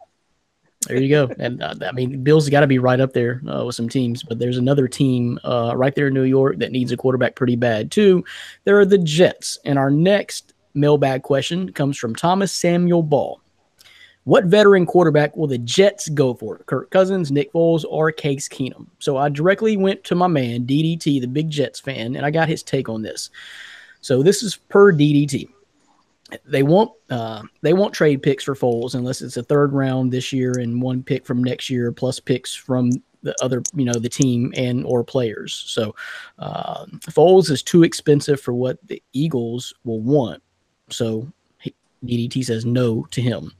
There you go. And, Bills got to be right up there with some teams. But there's another team right there in New York that needs a quarterback pretty bad, too. There are the Jets. And our next mailbag question comes from Thomas Samuel Ball. What veteran quarterback will the Jets go for? Kirk Cousins, Nick Foles, or Case Keenum? So I directly went to my man, DDT, the big Jets fan, and I got his take on this. So this is per DDT. They won't trade picks for Foles unless it's a third round this year and 1 pick from next year plus picks from the other, the team and or players. So Foles is too expensive for what the Eagles will want. So DDT says no to him.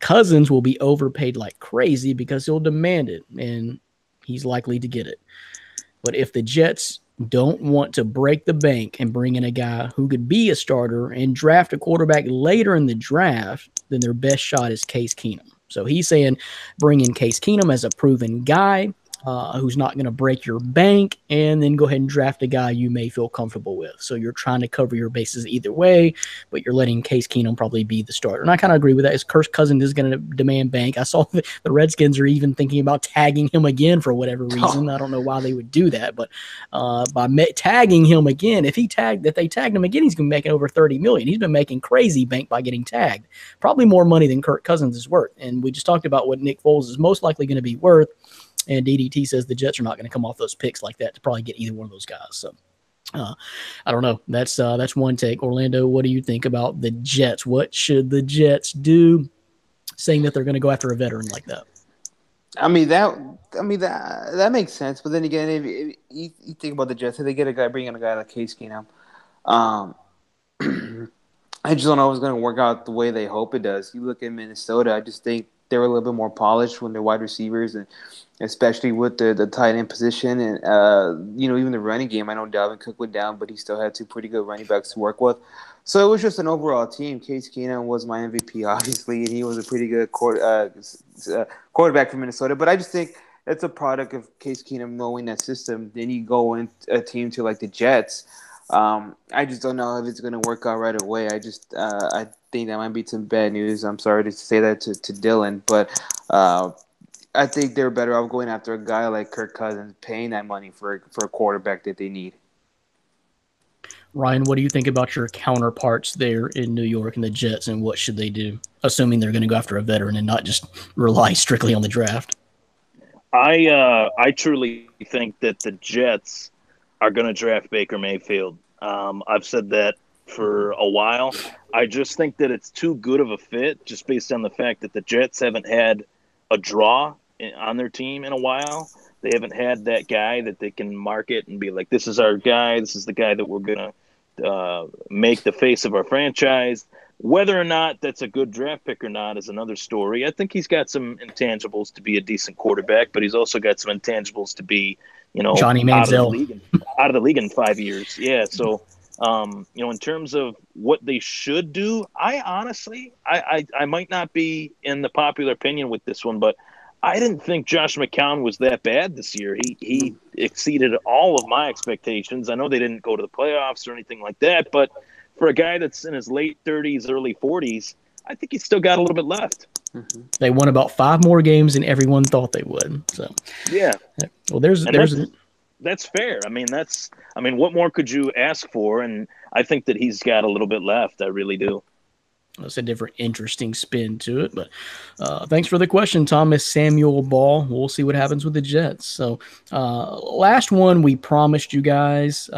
Cousins will be overpaid like crazy because he'll demand it, and he's likely to get it. But if the Jets don't want to break the bank and bring in a guy who could be a starter and draft a quarterback later in the draft, then their best shot is Case Keenum. So he's saying bring in Case Keenum as a proven guy who's not going to break your bank, and then go ahead and draft a guy you may feel comfortable with. So you're trying to cover your bases either way, but you're letting Case Keenum probably be the starter. And I kind of agree with that. Kirk Cousins is going to demand bank. I saw the Redskins are even thinking about tagging him again for whatever reason. I don't know why they would do that, but by tagging him again, if they tagged him again, he's going to be making over $30 million. He's been making crazy bank by getting tagged, probably more money than Kirk Cousins is worth. And we just talked about what Nick Foles is most likely going to be worth. And DDT says the Jets are not going to come off those picks like that to probably get either one of those guys. So I don't know. That's one take. Orlando, what do you think about the Jets? What should the Jets do, saying that they're going to go after a veteran like that? That makes sense. But then again, if you think about the Jets, if they bring in a guy like Case Keenum, I just don't know if it's going to work out the way they hope it does. You look at Minnesota, I just think they were a little bit more polished when they're wide receivers, and especially with the tight end position, and even the running game. I know Dalvin Cook went down, but he still had 2 pretty good running backs to work with. So it was just an overall team. Case Keenum was my MVP, obviously, and he was a pretty good quarterback for Minnesota. But I just think it's a product of Case Keenum knowing that system. Then you go in a team to like the Jets. I just don't know if it's going to work out right away. I think that might be some bad news. I'm sorry to say that to Dylan, but I think they're better off going after a guy like Kirk Cousins, paying that money for a quarterback that they need. Ryan, what do you think about your counterparts there in New York and the Jets, and what should they do, assuming they're going to go after a veteran and not just rely strictly on the draft? I truly think that the Jets are going to draft Baker Mayfield. I've said that for a while. I just think that it's too good of a fit, just based on the fact that the Jets haven't had a draw on their team in a while. They haven't had that guy that they can market and be like, this is our guy. This is the guy that we're going to make the face of our franchise. Whether or not that's a good draft pick or not is another story. I think he's got some intangibles to be a decent quarterback, but he's also got some intangibles to be, Johnny Manziel out of the league in 5 years. Yeah. So, in terms of what they should do, I honestly, I might not be in the popular opinion with this one, but I didn't think Josh McCown was that bad this year. He exceeded all of my expectations. I know they didn't go to the playoffs or anything like that, but for a guy that's in his late 30s, early 40s, I think he's still got a little bit left. Mm-hmm. They won about 5 more games than everyone thought they would. So yeah. Well, that's fair. I mean, what more could you ask for? And I think that he's got a little bit left. I really do. That's a different, interesting spin to it. But thanks for the question, Thomas Samuel Ball. We'll see what happens with the Jets. So last one we promised you guys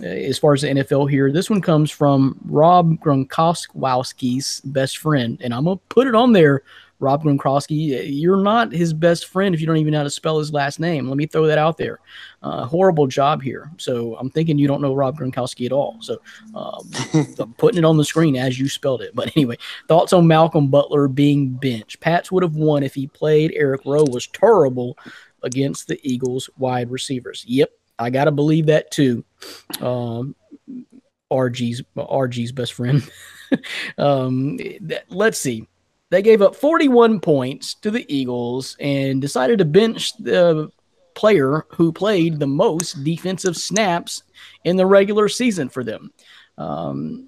as far as the NFL here. This one comes from Rob Gronkowski's best friend. And I'm going to put it on there, Rob Gronkowski. You're not his best friend if you don't even know how to spell his last name. Let me throw that out there. Horrible job here. So I'm thinking you don't know Rob Gronkowski at all. So I'm putting it on the screen as you spelled it. But anyway, thoughts on Malcolm Butler being benched. Pats would have won if he played. Eric Rowe was terrible against the Eagles wide receivers. Yep, I got to believe that too. RG's best friend. Let's see. They gave up 41 points to the Eagles and decided to bench the player who played the most defensive snaps in the regular season for them. And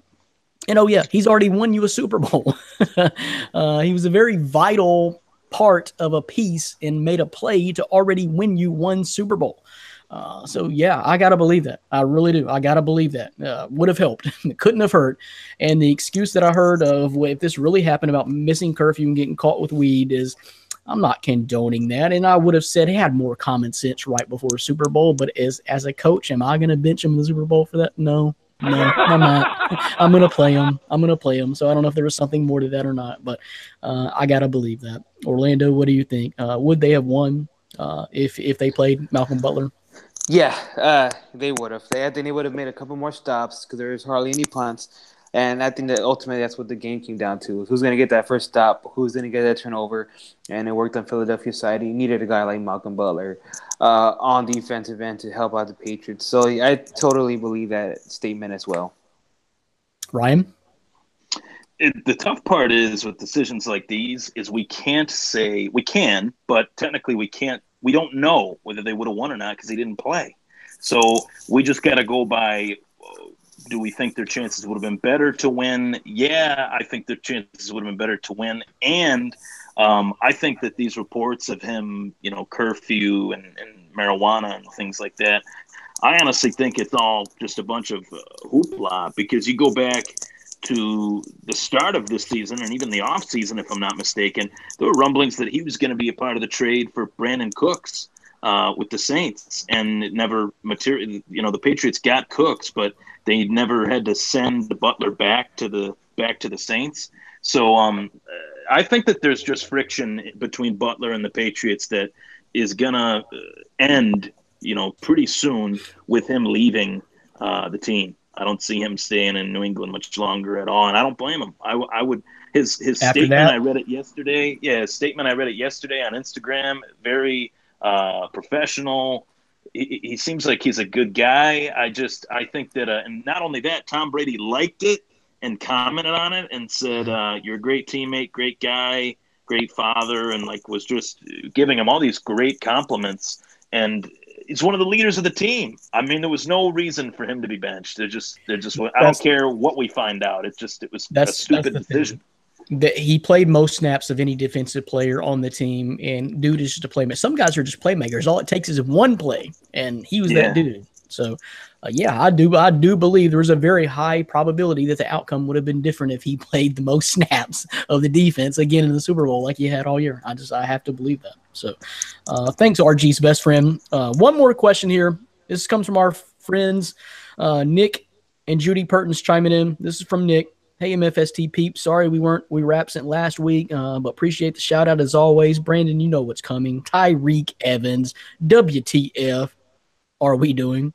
he's already won you a Super Bowl. He was a very vital part of a piece and made a play to already win you one Super Bowl. I got to believe that. I really do. I got to believe that. Would have helped. It couldn't have hurt. And the excuse that I heard of if this really happened about missing curfew and getting caught with weed is I'm not condoning that. And I would have said he had more common sense right before the Super Bowl. But as a coach, am I going to bench him in the Super Bowl for that? No, I'm not. I'm going to play him. So I don't know if there was something more to that or not. But I got to believe that. Orlando, what do you think? Would they have won if they played Malcolm Butler? Yeah, they would have. I think they would have made a couple more stops because there was hardly any punts. And I think that ultimately that's what the game came down to. Who's going to get that first stop? Who's going to get that turnover? And it worked on Philadelphia's side. He needed a guy like Malcolm Butler on defensive end to help out the Patriots. So I totally believe that statement as well. Ryan? The tough part is with decisions like these is we can, but technically we can't. We don't know whether they would have won or not because he didn't play. So we just got to go by, do we think their chances would have been better to win? Yeah, I think their chances would have been better to win. And I think that these reports of him, curfew and marijuana and things like that, I honestly think it's all just a bunch of hoopla because you go back to the start of this season and even the off season, if I'm not mistaken, there were rumblings that he was going to be a part of the trade for Brandon Cooks with the Saints, and it never material. The Patriots got Cooks, but they never had to send the Butler back to the Saints. So I think that there's just friction between Butler and the Patriots that is gonna end, pretty soon with him leaving the team. I don't see him staying in New England much longer at all, and I don't blame him. I would his statement. I read it yesterday. Yeah, his statement. I read it yesterday on Instagram. Very professional. He seems like he's a good guy. I think that, and not only that, Tom Brady liked it and commented on it and said, "You're a great teammate, great guy, great father," and was just giving him all these great compliments. And he's one of the leaders of the team. I mean, there was no reason for him to be benched. I don't care what we find out. It was a stupid decision. That he played most snaps of any defensive player on the team, and dude is just a playmaker. Some guys are just playmakers. All it takes is one play, and he was that dude. So, I do believe there was a very high probability that the outcome would have been different if he played the most snaps of the defense again in the Super Bowl like he had all year. I have to believe that. So, thanks, RG's best friend. One more question here. This comes from our friends Nick and Judy Pertins chiming in. This is from Nick. Hey, MFST peeps. Sorry we were absent last week, but appreciate the shout out as always. Brandon, you know what's coming. Tyreek Evans, WTF are we doing?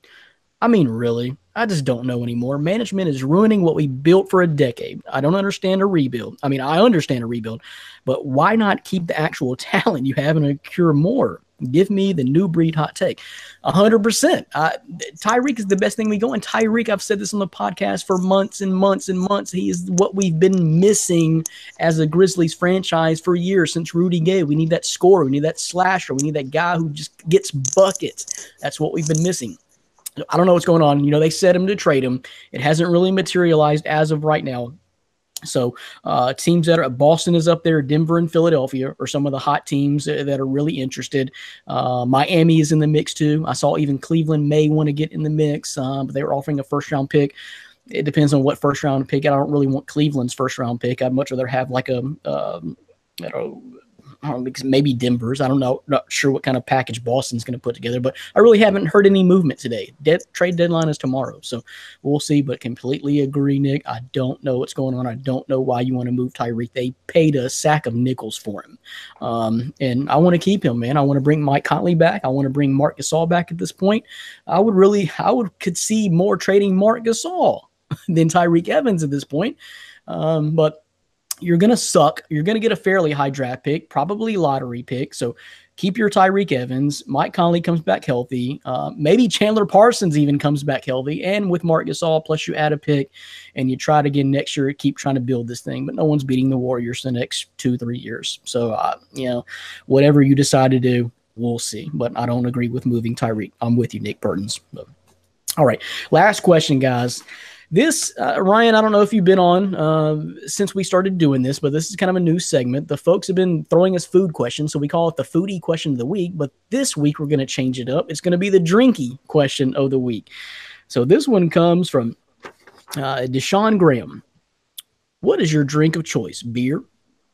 I mean, really, I just don't know anymore. Management is ruining what we built for a decade. I don't understand a rebuild. I mean, I understand a rebuild, but why not keep the actual talent you have and accrue more? Give me the new breed hot take. 100%. Tyreek is the best thing we go. And Tyreek, I've said this on the podcast for months and months and months. He is what we've been missing as a Grizzlies franchise for years since Rudy Gay. We need that scorer. We need that slasher. We need that guy who just gets buckets. That's what we've been missing. I don't know what's going on. They set him to trade him. It hasn't really materialized as of right now. So teams that are Boston is up there, Denver and Philadelphia are some of the hot teams that are really interested. Miami is in the mix too. I saw even Cleveland may want to get in the mix, but they were offering a first-round pick. It depends on what first-round pick. I don't really want Cleveland's first-round pick. I'd much rather have like maybe Denver's. I don't know. Not sure what kind of package Boston's going to put together, but I really haven't heard any movement today. Trade deadline is tomorrow, so we'll see, but completely agree, Nick. I don't know what's going on. I don't know why you want to move Tyreek. They paid a sack of nickels for him, and I want to keep him, man. I want to bring Mike Conley back. I want to bring Marc Gasol back at this point. I could see more trading Marc Gasol than Tyreek Evans at this point, but you're going to suck. You're going to get a fairly high draft pick, probably lottery pick. So keep your Tyreek Evans. Mike Conley comes back healthy. Maybe Chandler Parsons even comes back healthy. And with Marc Gasol, plus you add a pick and you try it again next year, keep trying to build this thing. But no one's beating the Warriors the next 2-3 years. So, whatever you decide to do, we'll see. But I don't agree with moving Tyreek. I'm with you, Nick Pertins. All right. Last question, guys. This, Ryan, I don't know if you've been on since we started doing this, but this is kind of a new segment. The folks have been throwing us food questions, so we call it the foodie question of the week. But this week, we're going to change it up. It's going to be the drinky question of the week. So this one comes from Deshaun Graham. What is your drink of choice? Beer?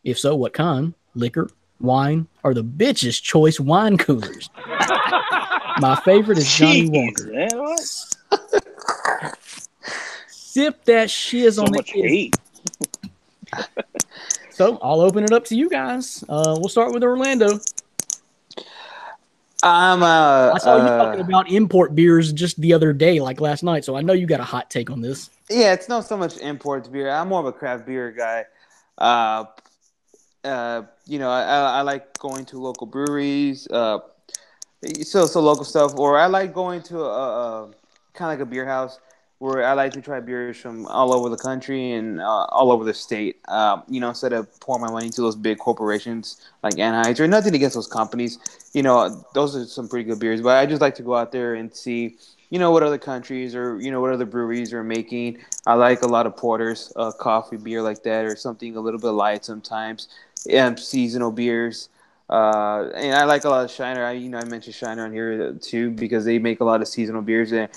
If so, what kind? Liquor? Wine? Or the bitch's choice wine coolers? My favorite is Johnny Walker. Sip that shiz on the hate. So I'll open it up to you guys. We'll start with Orlando. I saw you talking about import beers just the other day, like last night. So I know you got a hot take on this. Yeah, it's not so much import beer. I'm more of a craft beer guy. I like going to local breweries. So local stuff, or I like going to a kind of like a beer house, where I like to try beers from all over the country and all over the state. Instead of pouring my money into those big corporations like Anheuser. Nothing against those companies. Those are some pretty good beers. But I just like to go out there and see, what other countries or, what other breweries are making. I like a lot of porters, coffee beer like that, or something a little bit light sometimes. And seasonal beers. And I like a lot of Shiner. I mentioned Shiner on here too because they make a lot of seasonal beers. And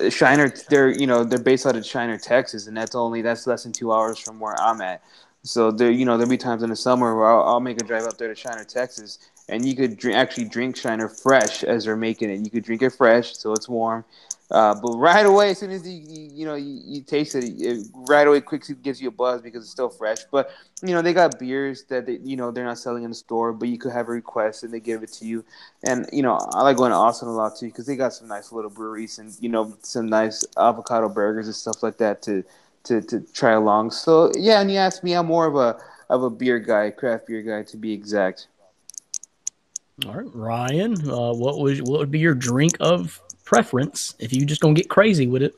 Shiner, they're based out of Shiner, Texas, and that's less than 2 hours from where I'm at. So there'll be times in the summer where I'll make a drive up there to Shiner, Texas, and you could actually drink Shiner fresh as they're making it. You could drink it fresh, so it's warm. But right away, as soon as you taste it, right away, quickly gives you a buzz because it's still fresh. But they got beers that they're not selling in the store, but you could have a request and they give it to you. And I like going to Austin a lot too because they got some nice little breweries and some nice avocado burgers and stuff like that to try along. So yeah, and you asked me, I'm more of a beer guy, craft beer guy to be exact. All right, Ryan, what would be your drink of preference if you just gonna get crazy with it?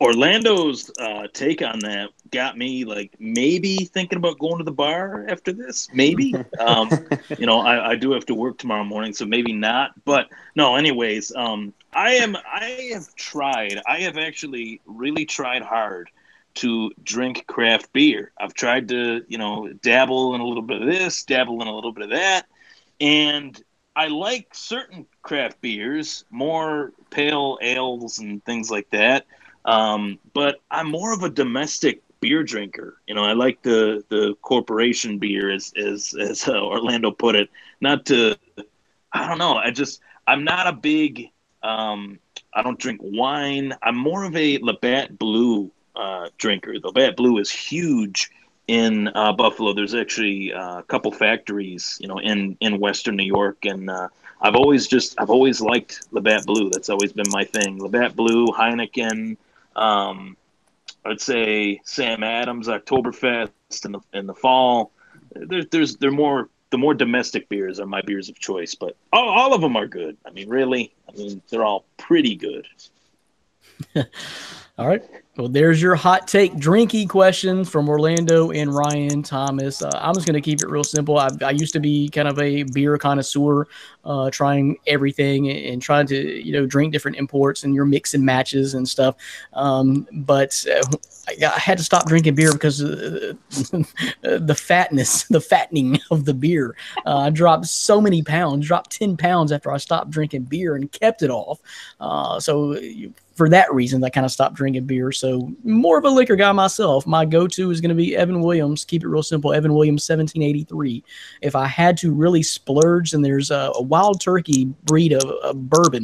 Orlando's take on that got me like maybe thinking about going to the bar after this. Maybe, I do have to work tomorrow morning, so maybe not. But no, anyways, I have actually really tried hard to drink craft beer. I've tried to, dabble in a little bit of this, dabble in a little bit of that, and I like certain craft beers, more pale ales and things like that. But I'm more of a domestic beer drinker. I like the corporation beer, as Orlando put it. I don't know. I'm not a big. I don't drink wine. I'm more of a Labatt Blue drinker. The Labatt Blue is huge in Buffalo. There's actually a couple factories, in Western New York, and I've always liked Labatt Blue. That's always been my thing. Labatt Blue, Heineken. I'd say Sam Adams, Oktoberfest in the fall. The more domestic beers are my beers of choice, but all of them are good. They're all pretty good. All right. Well, there's your hot take drinky questions from Orlando and Ryan Thomas. I'm just going to keep it real simple. I used to be kind of a beer connoisseur, trying everything and trying to, drink different imports and your mix and matches and stuff. But I had to stop drinking beer because the fattening of the beer. I dropped so many pounds, dropped 10 pounds after I stopped drinking beer and kept it off. For that reason, I kind of stopped drinking beer. So more of a liquor guy myself. My go-to is going to be Evan Williams. Keep it real simple. Evan Williams, 1783. If I had to really splurge, then there's a Wild Turkey breed of bourbon,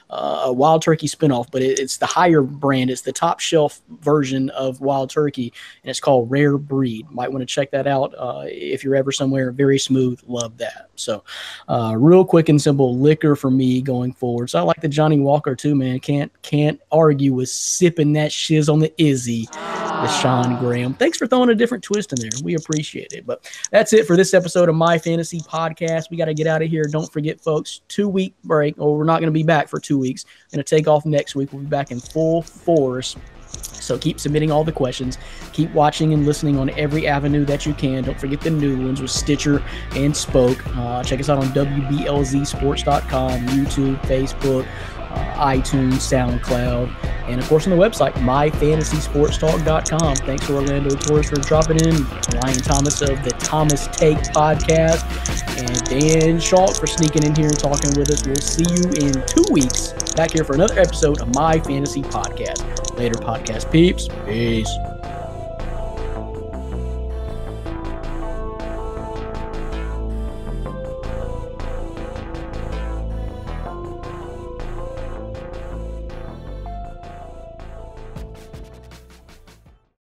a Wild Turkey spinoff, but it's the higher brand. It's the top shelf version of Wild Turkey, and it's called Rare Breed. Might want to check that out if you're ever somewhere. Very smooth. Love that. So real quick and simple liquor for me going forward. So I like the Johnny Walker too, man. Can't argue with sipping that shiz on the Izzy, the Sean Graham. Thanks for throwing a different twist in there. We appreciate it. But that's it for this episode of My Fantasy Podcast. We got to get out of here. Don't forget, folks, 2-week break. We're not going to be back for 2 weeks. Going to take off next week. We'll be back in full force. So keep submitting all the questions. Keep watching and listening on every avenue that you can. Don't forget the new ones with Stitcher and Spoke. Check us out on WBLZSports.com, YouTube, Facebook, iTunes, SoundCloud, and of course on the website, myfantasysportstalk.com. Thanks to Orlando Torres for dropping in, Ryan Thomas of the Thomas Take Podcast, and Dan Schultz for sneaking in here and talking with us. We'll see you in 2 weeks back here for another episode of My Fantasy Podcast. Later, podcast peeps. Peace.